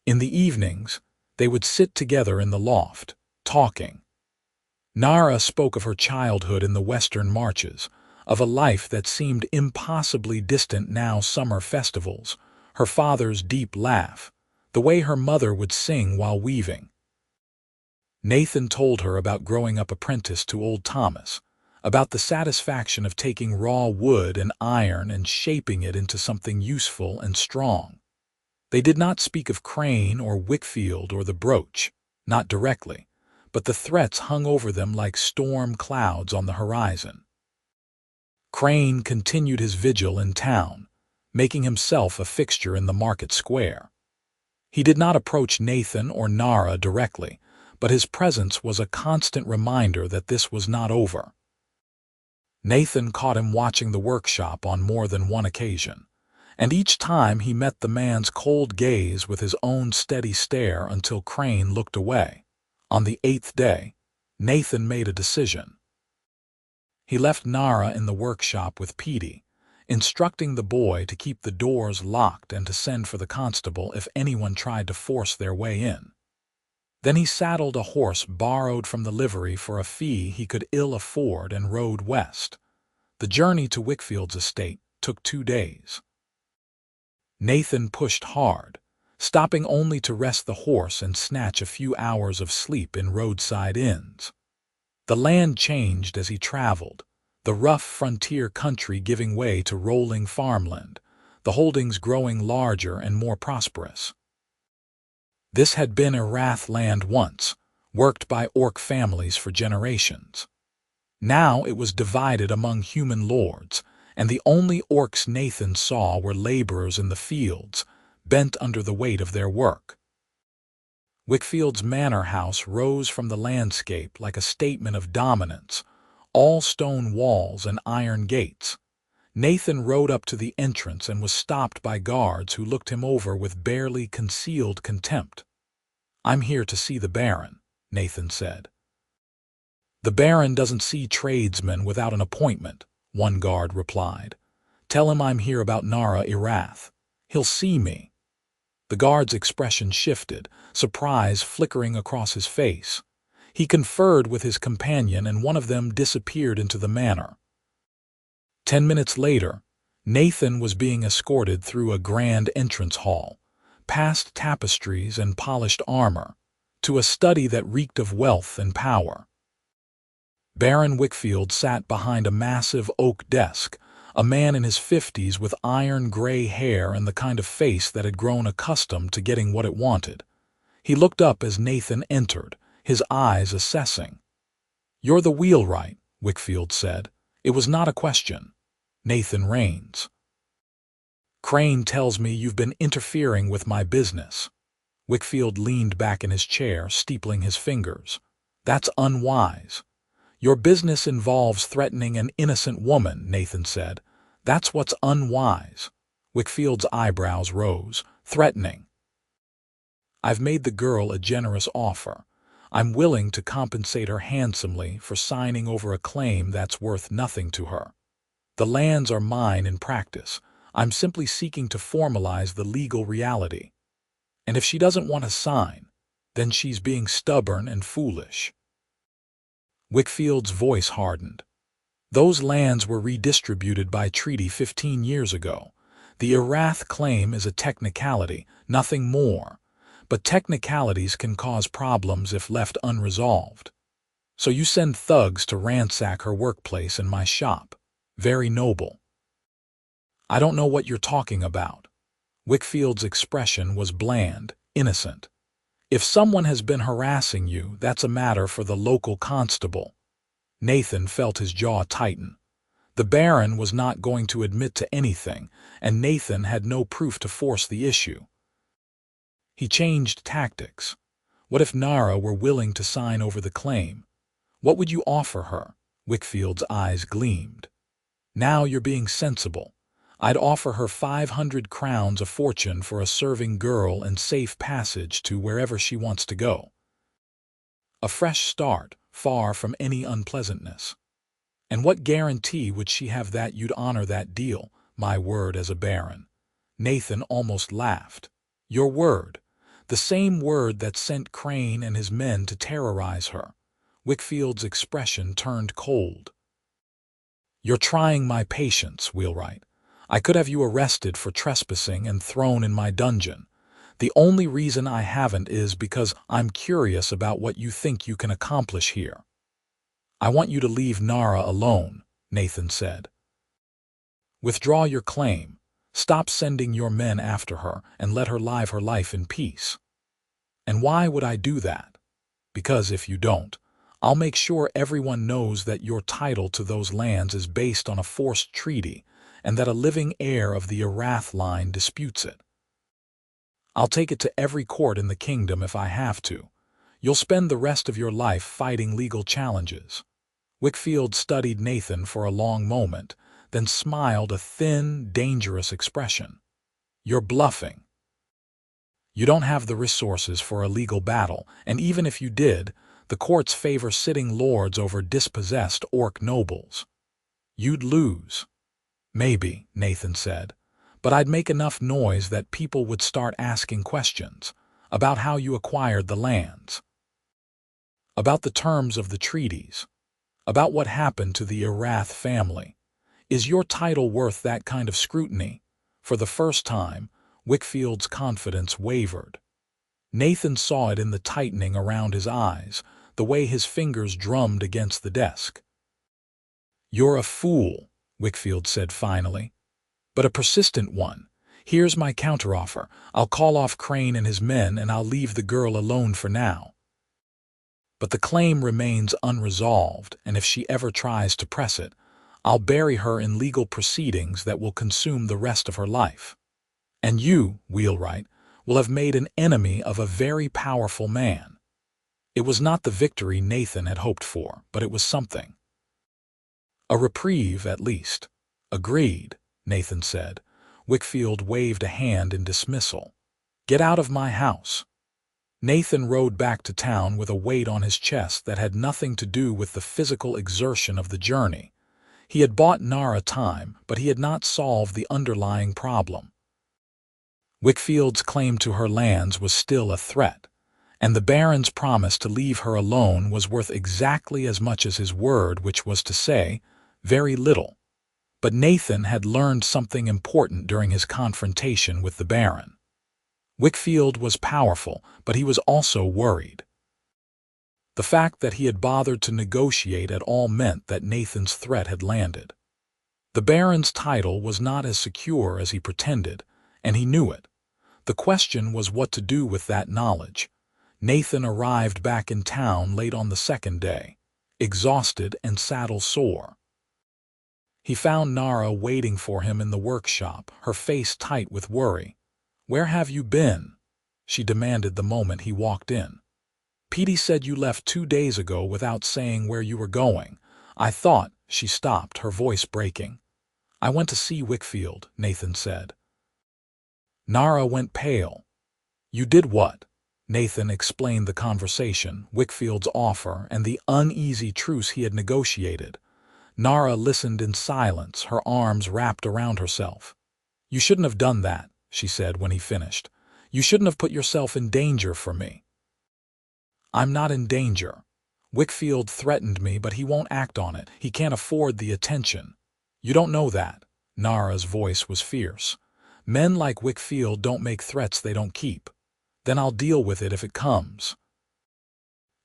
In the evenings, they would sit together in the loft, talking. Nara spoke of her childhood in the Western Marches, of a life that seemed impossibly distant now, summer festivals, her father's deep laugh, the way her mother would sing while weaving. Nathan told her about growing up apprentice to old Thomas, about the satisfaction of taking raw wood and iron and shaping it into something useful and strong. They did not speak of Crane or Wickfield or the brooch, not directly, but the threats hung over them like storm clouds on the horizon. Crane continued his vigil in town, making himself a fixture in the market square. He did not approach Nathan or Nara directly, but his presence was a constant reminder that this was not over. Nathan caught him watching the workshop on more than one occasion, And each time he met the man's cold gaze with his own steady stare until Crane looked away. On the 8th day, Nathan made a decision. He left Nara in the workshop with Petey, instructing the boy to keep the doors locked and to send for the constable if anyone tried to force their way in. Then he saddled a horse borrowed from the livery for a fee he could ill afford and rode west. The journey to Wickfield's estate took 2 days. Nathan pushed hard, stopping only to rest the horse and snatch a few hours of sleep in roadside inns. The land changed as he traveled, the rough frontier country giving way to rolling farmland, the holdings growing larger and more prosperous. This had been Erath land once, worked by orc families for generations. Now it was divided among human lords, and the only orcs Nathan saw were laborers in the fields, bent under the weight of their work. Wickfield's manor house rose from the landscape like a statement of dominance, all stone walls and iron gates. Nathan rode up to the entrance and was stopped by guards who looked him over with barely concealed contempt. "I'm here to see the Baron," Nathan said. "The Baron doesn't see tradesmen without an appointment," one guard replied. "Tell him I'm here about Nara Erath. He'll see me." The guard's expression shifted, surprise flickering across his face. He conferred with his companion and one of them disappeared into the manor. 10 minutes later, Nathan was being escorted through a grand entrance hall, past tapestries and polished armor, to a study that reeked of wealth and power. Baron Wickfield sat behind a massive oak desk, a man in his 50s with iron-gray hair and the kind of face that had grown accustomed to getting what it wanted. He looked up as Nathan entered, his eyes assessing. "You're the wheelwright," Wickfield said. "It was not a question." "Nathan Raines." "Crane tells me you've been interfering with my business." Wickfield leaned back in his chair, steepling his fingers. "That's unwise." "Your business involves threatening an innocent woman," Nathan said. "That's what's unwise." Wickfield's eyebrows rose. "Threatening." "I've made the girl a generous offer. I'm willing to compensate her handsomely for signing over a claim that's worth nothing to her. The lands are mine in practice. I'm simply seeking to formalize the legal reality. And if she doesn't want to sign, then she's being stubborn and foolish." Wickfield's voice hardened. "Those lands were redistributed by treaty 15 years ago. The Erath claim is a technicality, nothing more. But technicalities can cause problems if left unresolved. So you send thugs to ransack her workplace and my shop. Very noble." "I don't know what you're talking about." Wickfield's expression was bland, innocent. "If someone has been harassing you, that's a matter for the local constable." Nathan felt his jaw tighten. The Baron was not going to admit to anything, and Nathan had no proof to force the issue. He changed tactics. What if Nara were willing to sign over the claim? What would you offer her? Wickfield's eyes gleamed. "Now you're being sensible. I'd offer her 500 crowns a fortune for a serving girl and safe passage to wherever she wants to go. A fresh start, far from any unpleasantness. And what guarantee would she have that you'd honor that deal, my word as a baron?" Nathan almost laughed. "Your word. The same word that sent Crane and his men to terrorize her." Wickfield's expression turned cold. "You're trying my patience, wheelwright. I could have you arrested for trespassing and thrown in my dungeon. The only reason I haven't is because I'm curious about what you think you can accomplish here." "I want you to leave Nara alone," Nathan said. "Withdraw your claim. Stop sending your men after her and let her live her life in peace." "And why would I do that?" "Because if you don't, I'll make sure everyone knows that your title to those lands is based on a forced treaty and that a living heir of the Erath line disputes it. I'll take it to every court in the kingdom if I have to. You'll spend the rest of your life fighting legal challenges." Wickfield studied Nathan for a long moment, then smiled a thin, dangerous expression. You're bluffing. You don't have the resources for a legal battle, and even if you did, the courts favor sitting lords over dispossessed orc nobles. You'd lose. Maybe, Nathan said, but I'd make enough noise that people would start asking questions about how you acquired the lands, about the terms of the treaties, about what happened to the Erath family. Is your title worth that kind of scrutiny? For the first time, Wickfield's confidence wavered. Nathan saw it in the tightening around his eyes, the way his fingers drummed against the desk. You're a fool, Wickfield said finally, but a persistent one. Here's my counteroffer. I'll call off Crane and his men, and I'll leave the girl alone for now. But the claim remains unresolved, and if she ever tries to press it, I'll bury her in legal proceedings that will consume the rest of her life. And you, Wheelwright, will have made an enemy of a very powerful man. It was not the victory Nathan had hoped for, but it was something. A reprieve, at least. Agreed, Nathan said. Wickfield waved a hand in dismissal. Get out of my house. Nathan rode back to town with a weight on his chest that had nothing to do with the physical exertion of the journey. He had bought Nara time, but he had not solved the underlying problem. Wickfield's claim to her lands was still a threat, and the Baron's promise to leave her alone was worth exactly as much as his word, which was to say, very little. But Nathan had learned something important during his confrontation with the Baron. Wickfield was powerful, but he was also worried. The fact that he had bothered to negotiate at all meant that Nathan's threat had landed. The Baron's title was not as secure as he pretended, and he knew it. The question was what to do with that knowledge. Nathan arrived back in town late on the second day, exhausted and saddle-sore. He found Nara waiting for him in the workshop, her face tight with worry. "Where have you been?" she demanded the moment he walked in. "Petey said you left 2 days ago without saying where you were going. I thought—" She stopped, her voice breaking. "I went to see Wickfield," Nathan said. Nara went pale. "You did what?" Nathan explained the conversation, Wickfield's offer, and the uneasy truce he had negotiated. Nara listened in silence, her arms wrapped around herself. "You shouldn't have done that," she said when he finished. "You shouldn't have put yourself in danger for me." "I'm not in danger. Wickfield threatened me, but he won't act on it. He can't afford the attention." "You don't know that." Nara's voice was fierce. "Men like Wickfield don't make threats they don't keep. Then I'll deal with it if it comes."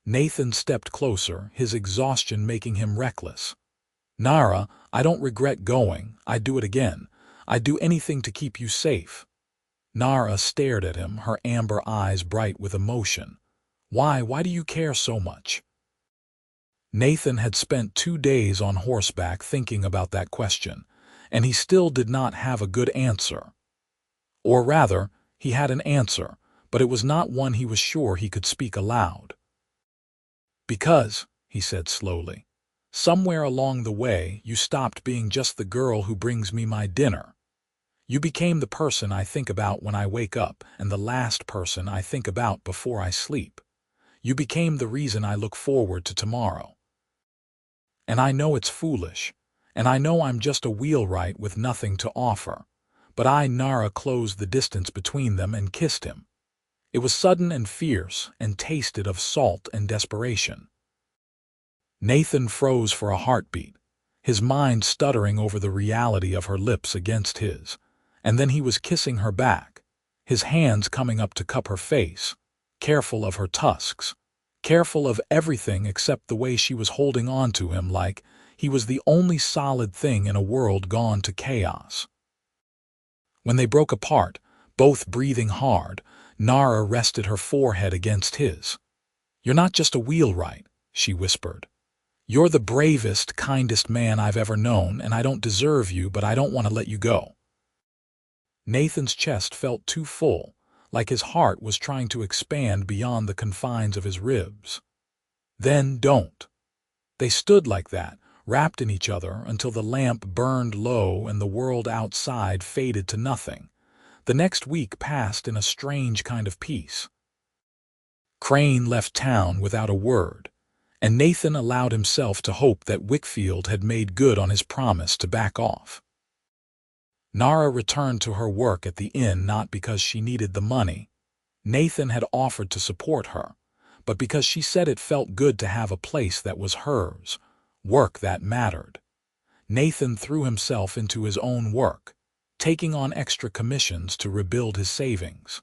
Nathan stepped closer, his exhaustion making him reckless. "Nara, I don't regret going. I'd do it again. I'd do anything to keep you safe." Nara stared at him, her amber eyes bright with emotion. Why do you care so much?" Nathan had spent 2 days on horseback thinking about that question, and he still did not have a good answer. Or rather, he had an answer, but it was not one he was sure he could speak aloud. "Because," he said slowly, "somewhere along the way you stopped being just the girl who brings me my dinner. You became the person I think about when I wake up and the last person I think about before I sleep. You became the reason I look forward to tomorrow. And I know it's foolish, and I know I'm just a wheelwright with nothing to offer, but Nara closed the distance between them and kissed him. It was sudden and fierce and tasted of salt and desperation. Nathan froze for a heartbeat, his mind stuttering over the reality of her lips against his, and then he was kissing her back, his hands coming up to cup her face, careful of her tusks, careful of everything except the way she was holding on to him like he was the only solid thing in a world gone to chaos. When they broke apart, both breathing hard, Nara rested her forehead against his. "You're not just a wheelwright," she whispered. "You're the bravest, kindest man I've ever known, and I don't deserve you, but I don't want to let you go." Nathan's chest felt too full, like his heart was trying to expand beyond the confines of his ribs. "Then don't." They stood like that, wrapped in each other, until the lamp burned low and the world outside faded to nothing. The next week passed in a strange kind of peace. Crane left town without a word, and Nathan allowed himself to hope that Wickfield had made good on his promise to back off. Nara returned to her work at the inn not because she needed the money. Nathan had offered to support her, but because she said it felt good to have a place that was hers, work that mattered. Nathan threw himself into his own work, taking on extra commissions to rebuild his savings.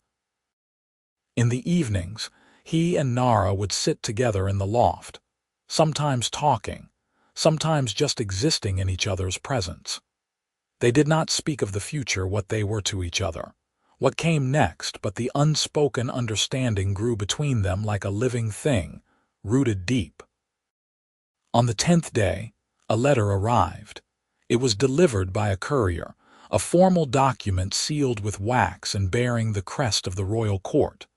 In the evenings, he and Nara would sit together in the loft, sometimes talking, sometimes just existing in each other's presence. They did not speak of the future, what they were to each other, what came next, but the unspoken understanding grew between them like a living thing, rooted deep. On the 10th day, a letter arrived. It was delivered by a courier, a formal document sealed with wax and bearing the crest of the royal court.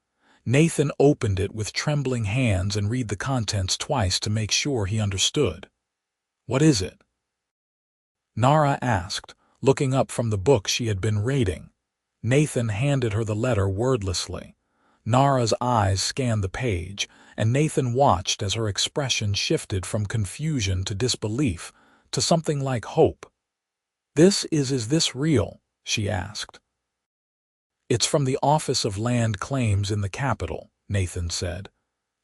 Nathan opened it with trembling hands and read the contents twice to make sure he understood. "What is it?" Nara asked, looking up from the book she had been reading. Nathan handed her the letter wordlessly. Nara's eyes scanned the page, and Nathan watched as her expression shifted from confusion to disbelief to something like hope. Is this real?" she asked. "It's from the Office of Land Claims in the capital," Nathan said.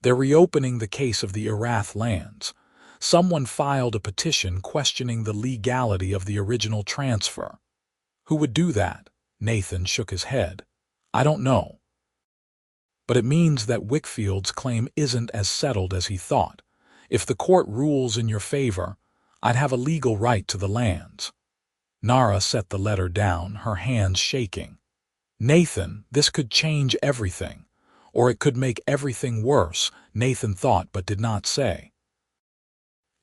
"They're reopening the case of the Erath lands. Someone filed a petition questioning the legality of the original transfer." "Who would do that?" Nathan shook his head. "I don't know. But it means that Wickfield's claim isn't as settled as he thought. If the court rules in your favor, I'd have a legal right to the lands." Nara set the letter down, her hands shaking. "Nathan, this could change everything. Or it could make everything worse," Nathan thought but did not say.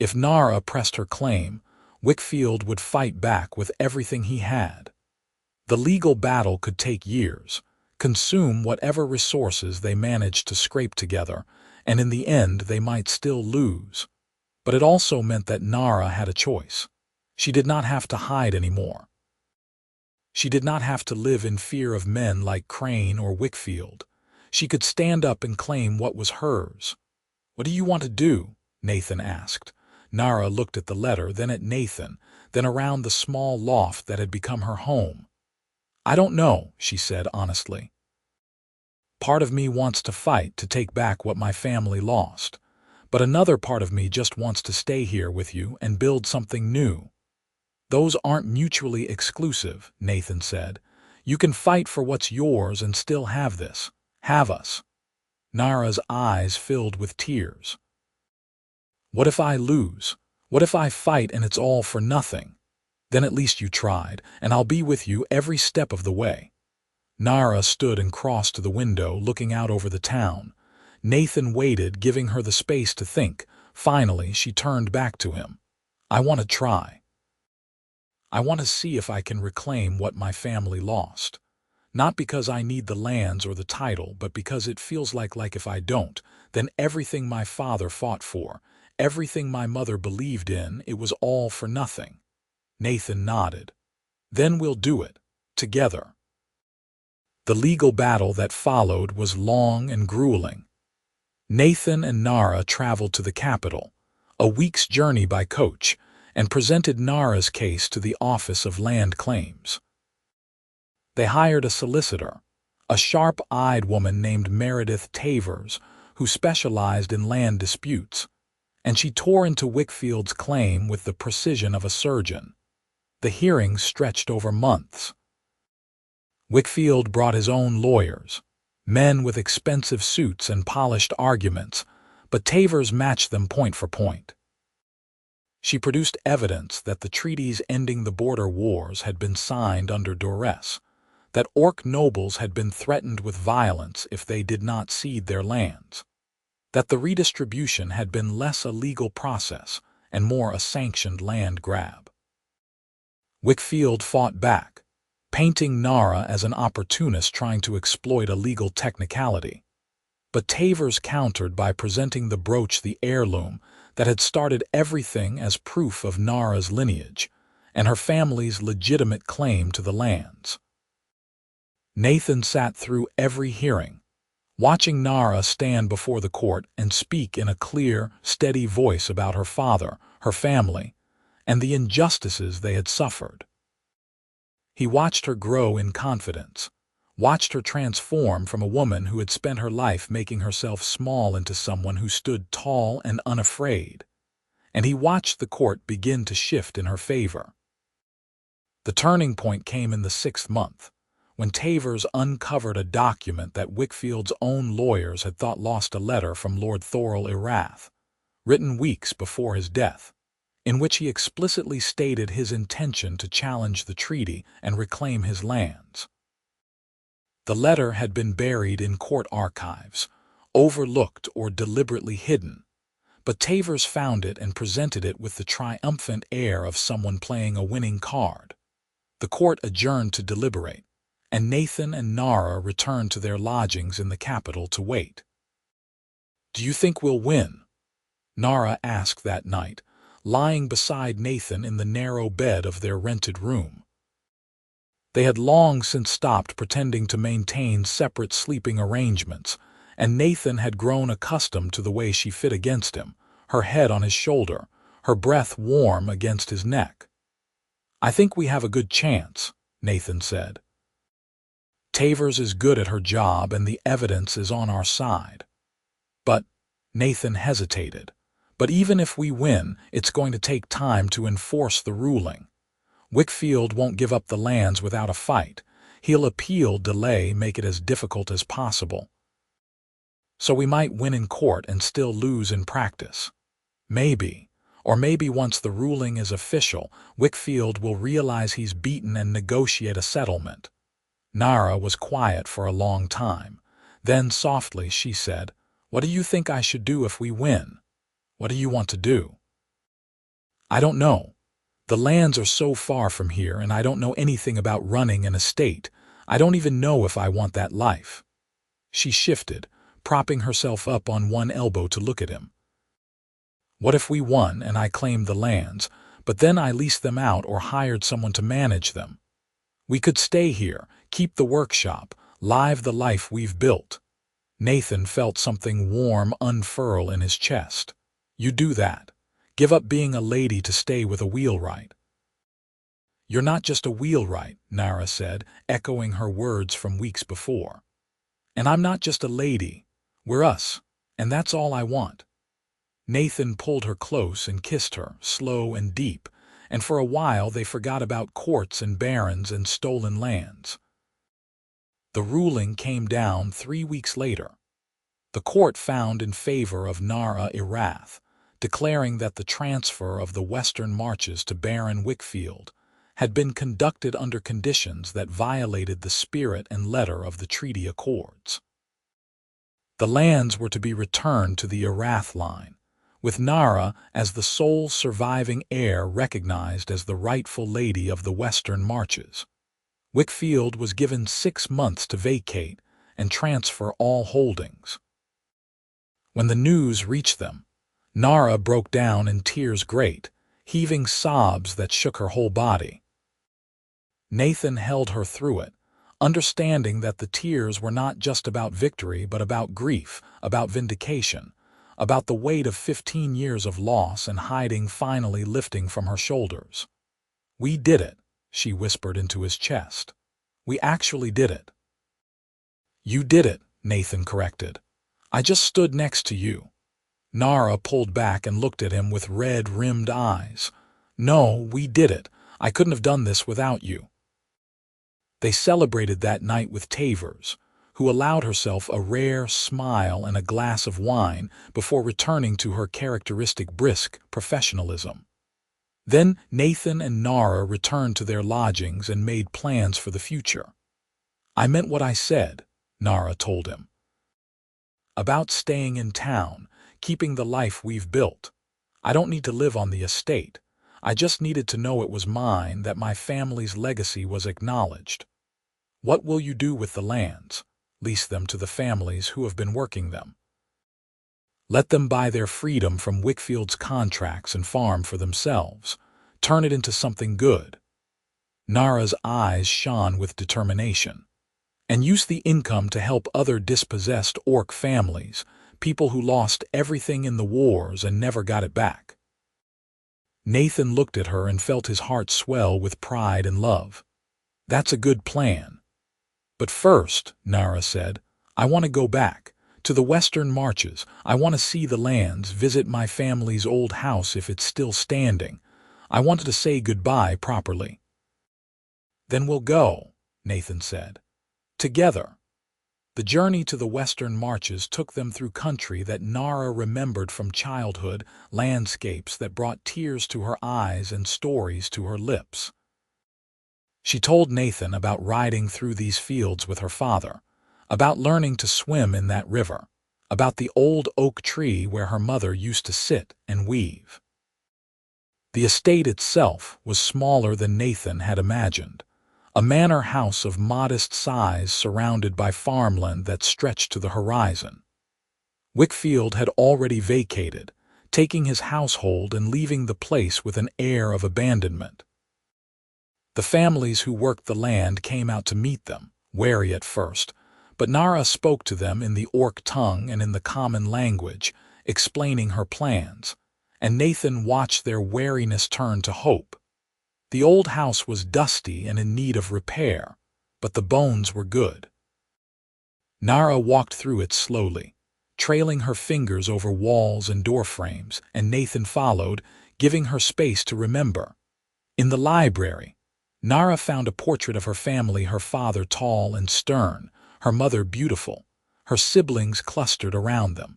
If Nara pressed her claim, Wickfield would fight back with everything he had. The legal battle could take years, consume whatever resources they managed to scrape together, and in the end they might still lose. But it also meant that Nara had a choice. She did not have to hide anymore. She did not have to live in fear of men like Crane or Wickfield. She could stand up and claim what was hers. "What do you want to do?" Nathan asked. Nara looked at the letter, then at Nathan, then around the small loft that had become her home. "I don't know," she said honestly. "Part of me wants to fight to take back what my family lost, but another part of me just wants to stay here with you and build something new." "Those aren't mutually exclusive," Nathan said. "You can fight for what's yours and still have this. Have us." Nara's eyes filled with tears. "What if I lose? What if I fight and it's all for nothing? Then at least you tried, and I'll be with you every step of the way." Nara stood and crossed to the window, looking out over the town. Nathan waited, giving her the space to think. Finally, she turned back to him. "I want to try. I want to see if I can reclaim what my family lost. Not because I need the lands or the title, but because it feels like if I don't, then everything my father fought for, everything my mother believed in, it was all for nothing." Nathan nodded. "Then we'll do it. Together." The legal battle that followed was long and grueling. Nathan and Nara traveled to the capital, a week's journey by coach, and presented Nara's case to the Office of Land Claims. They hired a solicitor, a sharp-eyed woman named Meredith Tavers, who specialized in land disputes, and she tore into Wickfield's claim with the precision of a surgeon. The hearings stretched over months. Wickfield brought his own lawyers, men with expensive suits and polished arguments, but Tavers matched them point for point. She produced evidence that the treaties ending the border wars had been signed under duress, that Orc nobles had been threatened with violence if they did not cede their lands, that the redistribution had been less a legal process and more a sanctioned land grab. Wickfield fought back, painting Nara as an opportunist trying to exploit a legal technicality. But Tavers countered by presenting the brooch, the heirloom, that had started everything as proof of Nara's lineage and her family's legitimate claim to the lands. Nathan sat through every hearing, watching Nara stand before the court and speak in a clear, steady voice about her father, her family, and the injustices they had suffered. He watched her grow in confidence, watched her transform from a woman who had spent her life making herself small into someone who stood tall and unafraid, and he watched the court begin to shift in her favor. The turning point came in the 6th month, when Tavers uncovered a document that Wickfield's own lawyers had thought lost, a letter from Lord Thorol Irath, written weeks before his death, in which he explicitly stated his intention to challenge the treaty and reclaim his lands. The letter had been buried in court archives, overlooked or deliberately hidden, but Tavers found it and presented it with the triumphant air of someone playing a winning card. The court adjourned to deliberate, and Nathan and Nara returned to their lodgings in the capital to wait. "Do you think we'll win?" Nara asked that night, lying beside Nathan in the narrow bed of their rented room. They had long since stopped pretending to maintain separate sleeping arrangements, and Nathan had grown accustomed to the way she fit against him, her head on his shoulder, her breath warm against his neck. "I think we have a good chance," Nathan said. "Tavers is good at her job and the evidence is on our side." "But," Nathan hesitated, "but even if we win, it's going to take time to enforce the ruling. Wickfield won't give up the lands without a fight. He'll appeal, delay, make it as difficult as possible. So we might win in court and still lose in practice. Maybe. Or maybe once the ruling is official, Wickfield will realize he's beaten and negotiate a settlement." Nara was quiet for a long time. Then softly she said, "What do you think I should do if we win? What do you want to do?" "I don't know. The lands are so far from here, and I don't know anything about running an estate. I don't even know if I want that life." She shifted, propping herself up on one elbow to look at him. "What if we won and I claimed the lands, but then I leased them out or hired someone to manage them? We could stay here, keep the workshop, live the life we've built." Nathan felt something warm unfurl in his chest. "You do that. Give up being a lady to stay with a wheelwright." "You're not just a wheelwright," Nara said, echoing her words from weeks before. "And I'm not just a lady. We're us, and that's all I want." Nathan pulled her close and kissed her, slow and deep, and for a while they forgot about courts and barons and stolen lands. The ruling came down 3 weeks later. The court found in favor of Nara Irath, declaring that the transfer of the western marches to Baron Wickfield had been conducted under conditions that violated the spirit and letter of the treaty accords. The lands were to be returned to the Irath line, with Nara as the sole surviving heir recognized as the rightful lady of the western marches. Wickfield was given 6 months to vacate and transfer all holdings. When the news reached them, Nara broke down in tears great, heaving sobs that shook her whole body. Nathan held her through it, understanding that the tears were not just about victory but about grief, about vindication, about the weight of 15 years of loss and hiding finally lifting from her shoulders. "We did it," she whispered into his chest. "We actually did it." "You did it," Nathan corrected. "I just stood next to you." Nara pulled back and looked at him with red-rimmed eyes. "No, we did it. I couldn't have done this without you." They celebrated that night with Tavers, who allowed herself a rare smile and a glass of wine before returning to her characteristic brisk professionalism. Then Nathan and Nara returned to their lodgings and made plans for the future. "I meant what I said," Nara told him. "About staying in town, keeping the life we've built. I don't need to live on the estate. I just needed to know it was mine, that my family's legacy was acknowledged." "What will you do with the lands?" "Lease them to the families who have been working them. Let them buy their freedom from Wickfield's contracts and farm for themselves. Turn it into something good." Nara's eyes shone with determination. and use the income to help other dispossessed orc families, people who lost everything in the wars and never got it back. Nathan looked at her and felt his heart swell with pride and love. That's a good plan. But first, Nara said, I want to go back to the western marches. I want to see the lands, visit my family's old house if it's still standing. I wanted to say goodbye properly. Then we'll go, Nathan said. Together. The journey to the western marches took them through country that Nara remembered from childhood, landscapes that brought tears to her eyes and stories to her lips. She told Nathan about riding through these fields with her father, about learning to swim in that river, about the old oak tree where her mother used to sit and weave. The estate itself was smaller than Nathan had imagined, a manor house of modest size surrounded by farmland that stretched to the horizon. Wickfield had already vacated, taking his household and leaving the place with an air of abandonment. The families who worked the land came out to meet them, wary at first, but Nara spoke to them in the orc tongue and in the common language, explaining her plans, and Nathan watched their wariness turn to hope. The old house was dusty and in need of repair, but the bones were good. Nara walked through it slowly, trailing her fingers over walls and doorframes, and Nathan followed, giving her space to remember. In the library, Nara found a portrait of her family, her father tall and stern, her mother beautiful, her siblings clustered around them.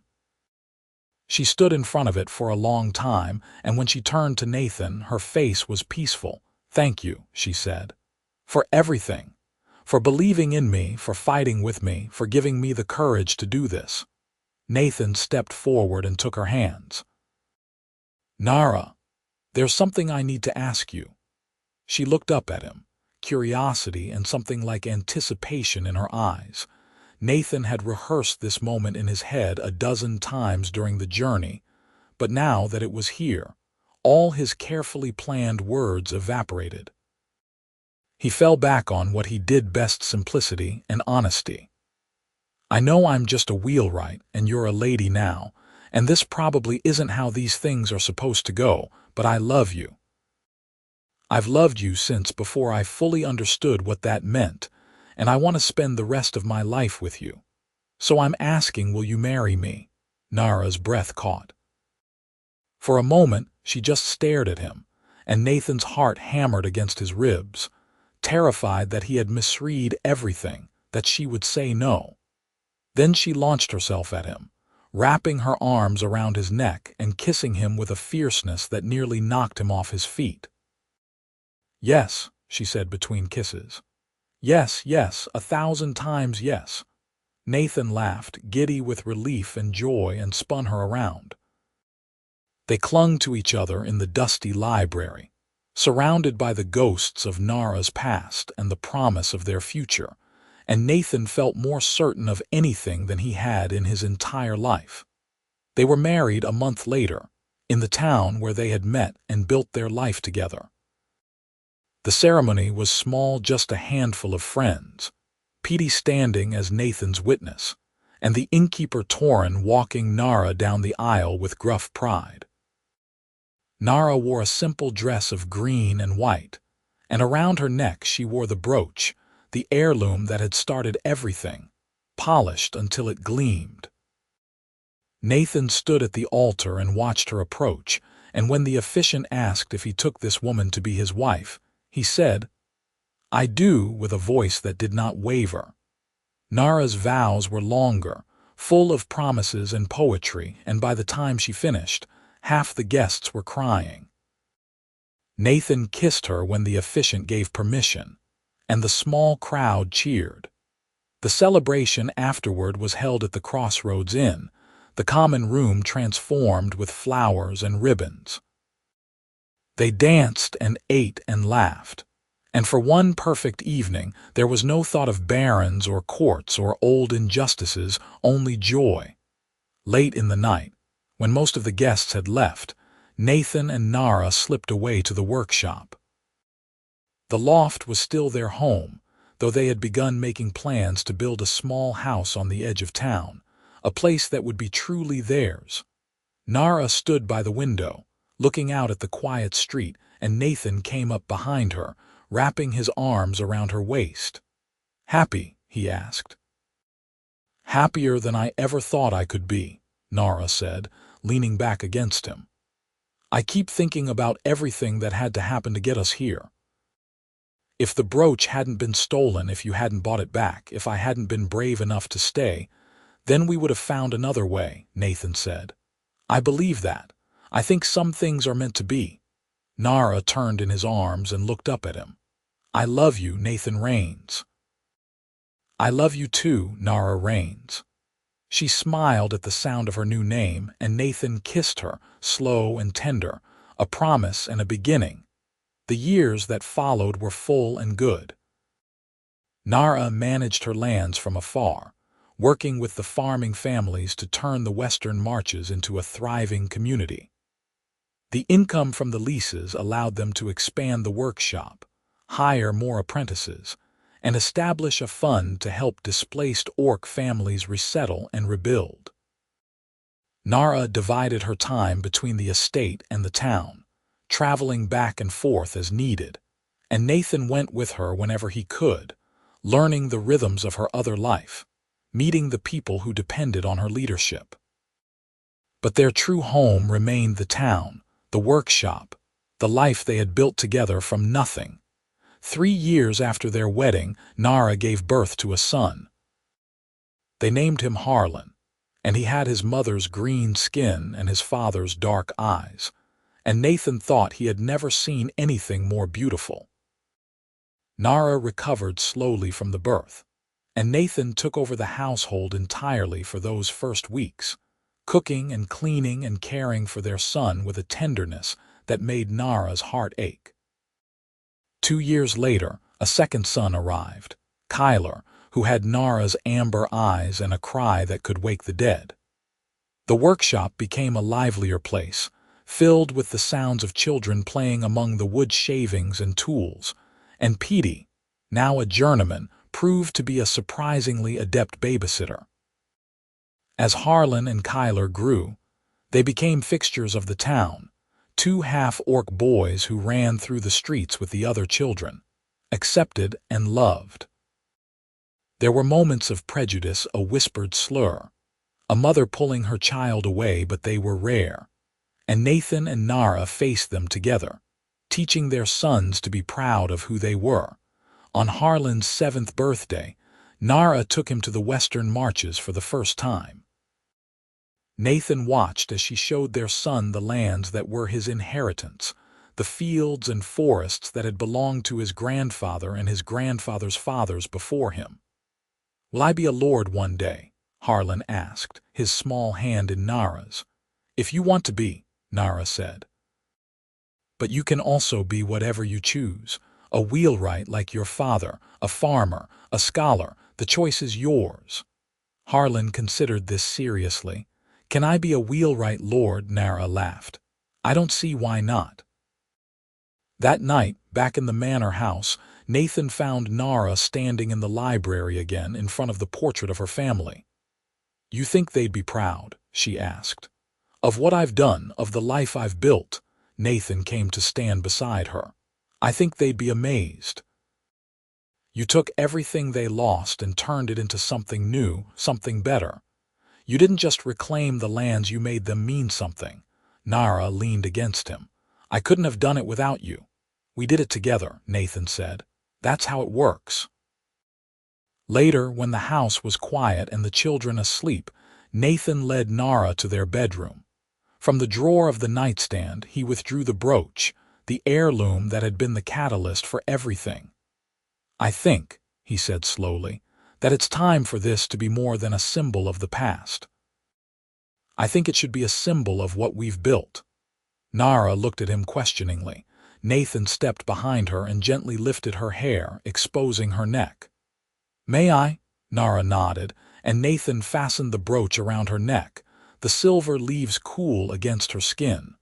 She stood in front of it for a long time, and when she turned to Nathan, her face was peaceful. Thank you, she said, for everything, for believing in me, for fighting with me, for giving me the courage to do this. Nathan stepped forward and took her hands. Nara, there's something I need to ask you. She looked up at him, curiosity and something like anticipation in her eyes. Nathan had rehearsed this moment in his head a dozen times during the journey, but now that it was here, all his carefully planned words evaporated. He fell back on what he did best: simplicity and honesty. I know I'm just a wheelwright and you're a lady now, and this probably isn't how these things are supposed to go, but I love you. I've loved you since before I fully understood what that meant, and I want to spend the rest of my life with you. So I'm asking, will you marry me? Nara's breath caught. For a moment, she just stared at him, and Nathan's heart hammered against his ribs, terrified that he had misread everything, that she would say no. Then she launched herself at him, wrapping her arms around his neck and kissing him with a fierceness that nearly knocked him off his feet. Yes, she said between kisses. Yes, yes, 1,000 times yes. Nathan laughed, giddy with relief and joy, and spun her around. They clung to each other in the dusty library, surrounded by the ghosts of Nara's past and the promise of their future, and Nathan felt more certain of anything than he had in his entire life. They were married a month later, in the town where they had met and built their life together. The ceremony was small, just a handful of friends, Petey standing as Nathan's witness, and the innkeeper Torin walking Nara down the aisle with gruff pride. Nara wore a simple dress of green and white, and around her neck she wore the brooch, the heirloom that had started everything, polished until it gleamed. Nathan stood at the altar and watched her approach, and when the officiant asked if he took this woman to be his wife, he said, I do, with a voice that did not waver. Nara's vows were longer, full of promises and poetry, and by the time she finished, half the guests were crying. Nathan kissed her when the officiant gave permission, and the small crowd cheered. The celebration afterward was held at the Crossroads Inn, the common room transformed with flowers and ribbons. They danced and ate and laughed, and for one perfect evening there was no thought of barons or courts or old injustices, only joy. Late in the night, when most of the guests had left, Nathan and Nara slipped away to the workshop. The loft was still their home, though they had begun making plans to build a small house on the edge of town, a place that would be truly theirs. Nara stood by the window, looking out at the quiet street, and Nathan came up behind her, wrapping his arms around her waist. "Happy?" he asked. "Happier than I ever thought I could be," Nara said, leaning back against him. "I keep thinking about everything that had to happen to get us here. If the brooch hadn't been stolen, if you hadn't bought it back, if I hadn't been brave enough to stay, then we would have found another way," Nathan said. "I believe that. I think some things are meant to be." Nara turned in his arms and looked up at him. "I love you, Nathan Rains." "I love you too, Nara Rains." She smiled at the sound of her new name, and Nathan kissed her, slow and tender, a promise and a beginning. The years that followed were full and good. Nara managed her lands from afar, working with the farming families to turn the Western Marches into a thriving community. The income from the leases allowed them to expand the workshop, hire more apprentices, and establish a fund to help displaced orc families resettle and rebuild. Nara divided her time between the estate and the town, traveling back and forth as needed, and Nathan went with her whenever he could, learning the rhythms of her other life, meeting the people who depended on her leadership. But their true home remained the town, the workshop, the life they had built together from nothing. 3 years after their wedding, Nara gave birth to a son. They named him Harlan, and he had his mother's green skin and his father's dark eyes, and Nathan thought he had never seen anything more beautiful. Nara recovered slowly from the birth, and Nathan took over the household entirely for those first weeks, cooking and cleaning and caring for their son with a tenderness that made Nara's heart ache. 2 years later, a second son arrived, Kyler, who had Nara's amber eyes and a cry that could wake the dead. The workshop became a livelier place, filled with the sounds of children playing among the wood shavings and tools, and Petey, now a journeyman, proved to be a surprisingly adept babysitter. As Harlan and Kyler grew, they became fixtures of the town, 2 half-orc boys who ran through the streets with the other children, accepted and loved. There were moments of prejudice, a whispered slur, a mother pulling her child away, but they were rare, and Nathan and Nara faced them together, teaching their sons to be proud of who they were. On Harlan's 7th birthday, Nara took him to the Western Marches for the first time. Nathan watched as she showed their son the lands that were his inheritance, the fields and forests that had belonged to his grandfather and his grandfather's fathers before him. "Will I be a lord one day?" Harlan asked, his small hand in Nara's. "If you want to be," Nara said. "But you can also be whatever you choose, a wheelwright like your father, a farmer, a scholar. The choice is yours." Harlan considered this seriously. "Can I be a wheelwright, Lord?" Nara laughed. "I don't see why not." That night, back in the manor house, Nathan found Nara standing in the library again in front of the portrait of her family. "You think they'd be proud?" she asked. "Of what I've done, of the life I've built?" Nathan came to stand beside her. "I think they'd be amazed. You took everything they lost and turned it into something new, something better. You didn't just reclaim the lands, you made them mean something." Nara leaned against him. "I couldn't have done it without you. We did it together," Nathan said. "That's how it works." Later, when the house was quiet and the children asleep, Nathan led Nara to their bedroom. From the drawer of the nightstand, he withdrew the brooch, the heirloom that had been the catalyst for everything. "I think," he said slowly, "that it's time for this to be more than a symbol of the past. I think it should be a symbol of what we've built." Nara looked at him questioningly. Nathan stepped behind her and gently lifted her hair, exposing her neck. "May I?" Nara nodded, and Nathan fastened the brooch around her neck, the silver leaves cool against her skin.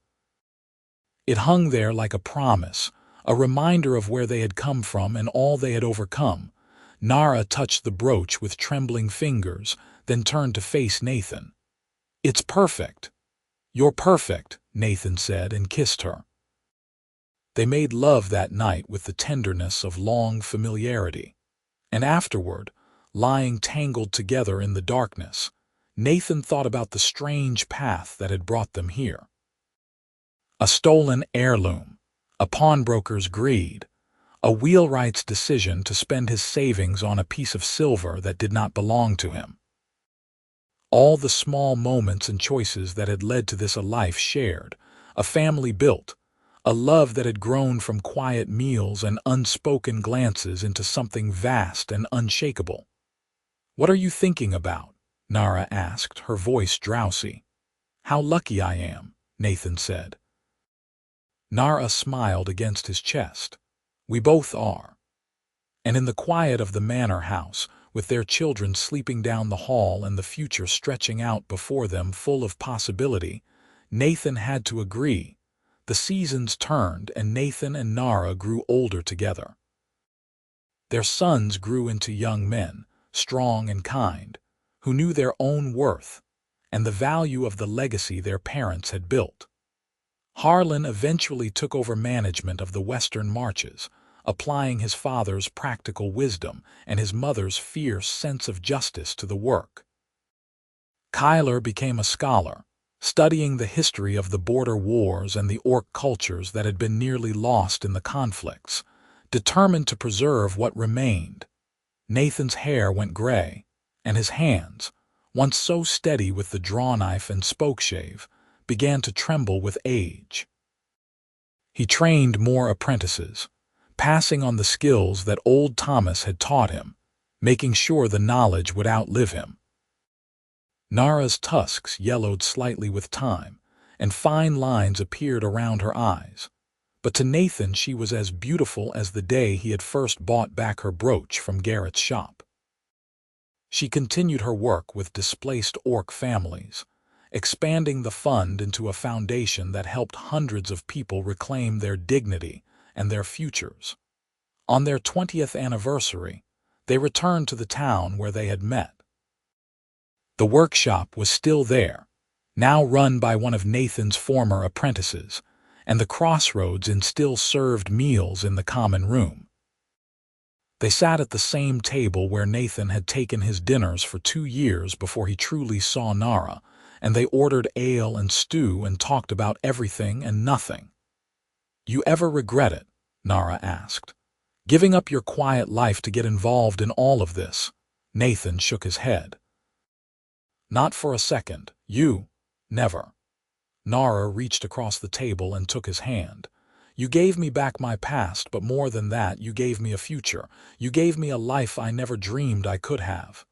It hung there like a promise, a reminder of where they had come from and all they had overcome, Nara touched the brooch with trembling fingers, then turned to face Nathan. "It's perfect." "You're perfect," Nathan said and kissed her. They made love that night with the tenderness of long familiarity. And afterward, lying tangled together in the darkness, Nathan thought about the strange path that had brought them here. A stolen heirloom, a pawnbroker's greed, a wheelwright's decision to spend his savings on a piece of silver that did not belong to him. All the small moments and choices that had led to this, a life shared, a family built, a love that had grown from quiet meals and unspoken glances into something vast and unshakable. "What are you thinking about?" Nara asked, her voice drowsy. "How lucky I am," Nathan said. Nara smiled against his chest. "We both are." And in the quiet of the manor house, with their children sleeping down the hall and the future stretching out before them full of possibility, Nathan had to agree. The seasons turned and Nathan and Nara grew older together. Their sons grew into young men, strong and kind, who knew their own worth and the value of the legacy their parents had built. Harlan eventually took over management of the Western Marches, applying his father's practical wisdom and his mother's fierce sense of justice to the work. Kyler became a scholar, studying the history of the border wars and the orc cultures that had been nearly lost in the conflicts, determined to preserve what remained. Nathan's hair went gray, and his hands, once so steady with the drawknife and spokeshave, began to tremble with age. He trained more apprentices, passing on the skills that old Thomas had taught him, making sure the knowledge would outlive him. Nara's tusks yellowed slightly with time, and fine lines appeared around her eyes. But to Nathan she was as beautiful as the day he had first bought back her brooch from Garrett's shop. She continued her work with displaced orc families, expanding the fund into a foundation that helped hundreds of people reclaim their dignity and their futures. On their 20th anniversary, they returned to the town where they had met. The workshop was still there, now run by one of Nathan's former apprentices, and the crossroads inn still served meals in the common room. They sat at the same table where Nathan had taken his dinners for 2 years before he truly saw Nara, and they ordered ale and stew and talked about everything and nothing. "You ever regret it?" Nara asked. "Giving up your quiet life to get involved in all of this?" Nathan shook his head. "Not for a second. You? Never." Nara reached across the table and took his hand. "You gave me back my past, but more than that, you gave me a future. You gave me a life I never dreamed I could have."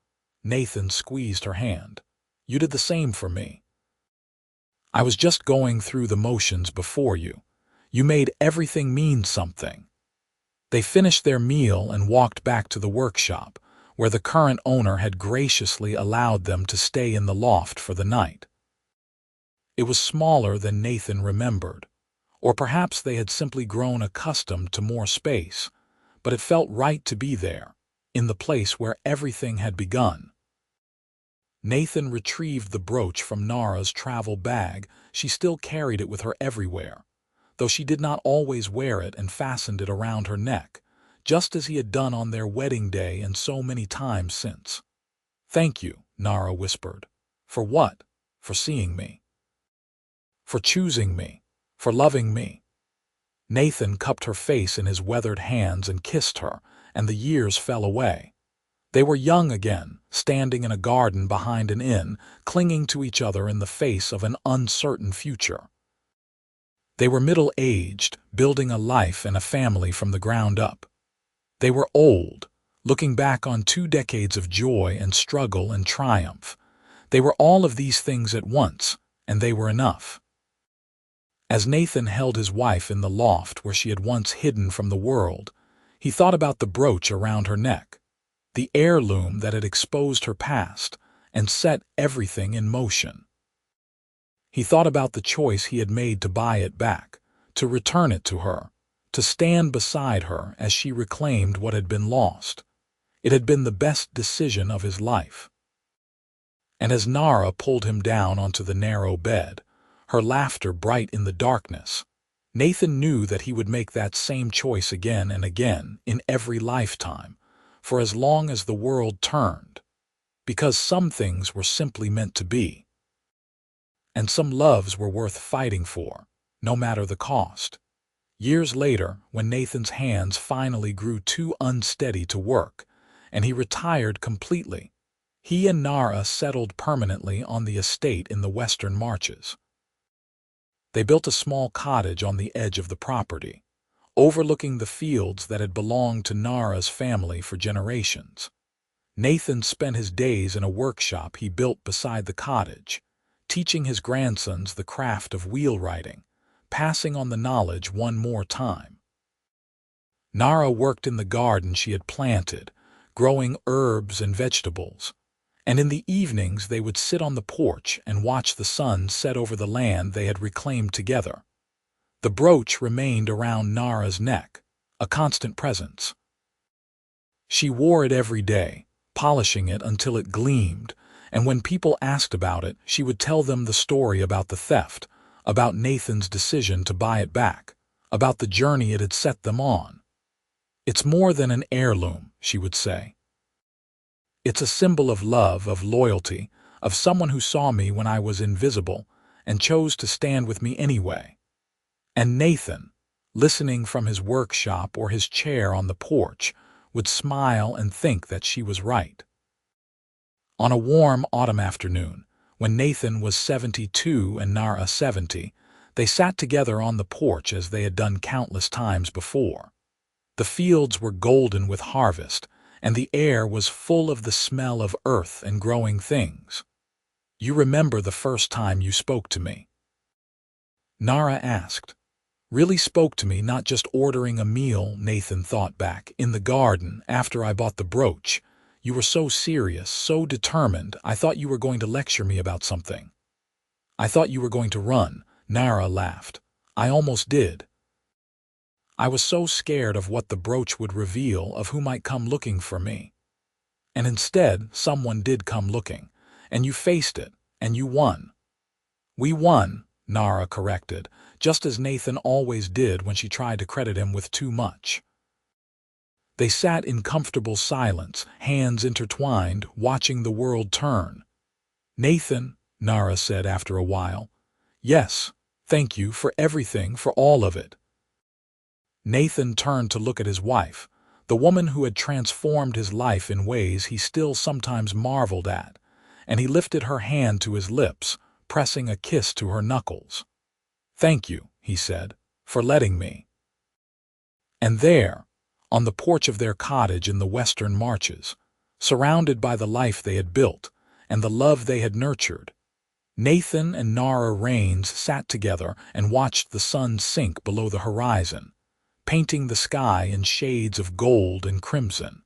Nathan squeezed her hand. "You did the same for me. I was just going through the motions before you. You made everything mean something." They finished their meal and walked back to the workshop, where the current owner had graciously allowed them to stay in the loft for the night. It was smaller than Nathan remembered, or perhaps they had simply grown accustomed to more space, but it felt right to be there, in the place where everything had begun. Nathan retrieved the brooch from Nara's travel bag. She still carried it with her everywhere, though she did not always wear it, and fastened it around her neck, just as he had done on their wedding day and so many times since. "Thank you," Nara whispered. "For what?" "For seeing me. For choosing me. For loving me." Nathan cupped her face in his weathered hands and kissed her, and the years fell away. They were young again, standing in a garden behind an inn, clinging to each other in the face of an uncertain future. They were middle-aged, building a life and a family from the ground up. They were old, looking back on 2 decades of joy and struggle and triumph. They were all of these things at once, and they were enough. As Nathan held his wife in the loft where she had once hidden from the world, he thought about the brooch around her neck, the heirloom that had exposed her past and set everything in motion. He thought about the choice he had made to buy it back, to return it to her, to stand beside her as she reclaimed what had been lost. It had been the best decision of his life. And as Nara pulled him down onto the narrow bed, her laughter bright in the darkness, Nathan knew that he would make that same choice again and again in every lifetime, for as long as the world turned, because some things were simply meant to be, and some loves were worth fighting for, no matter the cost. Years later, when Nathan's hands finally grew too unsteady to work, and he retired completely, he and Nara settled permanently on the estate in the Western Marches. They built a small cottage on the edge of the property, overlooking the fields that had belonged to Nara's family for generations. Nathan spent his days in a workshop he built beside the cottage, teaching his grandsons the craft of wheelwrighting, passing on the knowledge one more time. Nara worked in the garden she had planted, growing herbs and vegetables, and in the evenings they would sit on the porch and watch the sun set over the land they had reclaimed together. The brooch remained around Nara's neck, a constant presence. She wore it every day, polishing it until it gleamed, and when people asked about it, she would tell them the story about the theft, about Nathan's decision to buy it back, about the journey it had set them on. "It's more than an heirloom," she would say. "It's a symbol of love, of loyalty, of someone who saw me when I was invisible and chose to stand with me anyway." And Nathan, listening from his workshop or his chair on the porch, would smile and think that she was right. On a warm autumn afternoon, when Nathan was 72 and Nara 70, they sat together on the porch as they had done countless times before. The fields were golden with harvest, and the air was full of the smell of earth and growing things. "You remember the first time you spoke to me?" Nara asked. "Really spoke to me, not just ordering a meal," Nathan thought back. "In the garden, after I bought the brooch. You were so serious, so determined, I thought you were going to lecture me about something." "I thought you were going to run," Nara laughed. "I almost did. I was so scared of what the brooch would reveal, of who might come looking for me. And instead, someone did come looking, and you faced it, and you won." "We won," Nara corrected, just as Nathan always did when she tried to credit him with too much. They sat in comfortable silence, hands intertwined, watching the world turn. "Nathan," Nara said after a while, "yes, thank you for everything, for all of it." Nathan turned to look at his wife, the woman who had transformed his life in ways he still sometimes marveled at, and he lifted her hand to his lips, pressing a kiss to her knuckles. "Thank you," he said, "for letting me." And there, on the porch of their cottage in the Western Marches, surrounded by the life they had built and the love they had nurtured, Nathan and Nara Raines sat together and watched the sun sink below the horizon, painting the sky in shades of gold and crimson.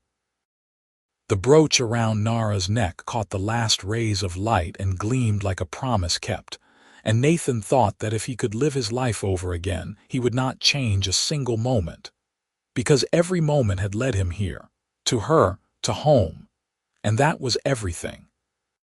The brooch around Nara's neck caught the last rays of light and gleamed like a promise kept, and Nathan thought that if he could live his life over again, he would not change a single moment, because every moment had led him here, to her, to home, and that was everything.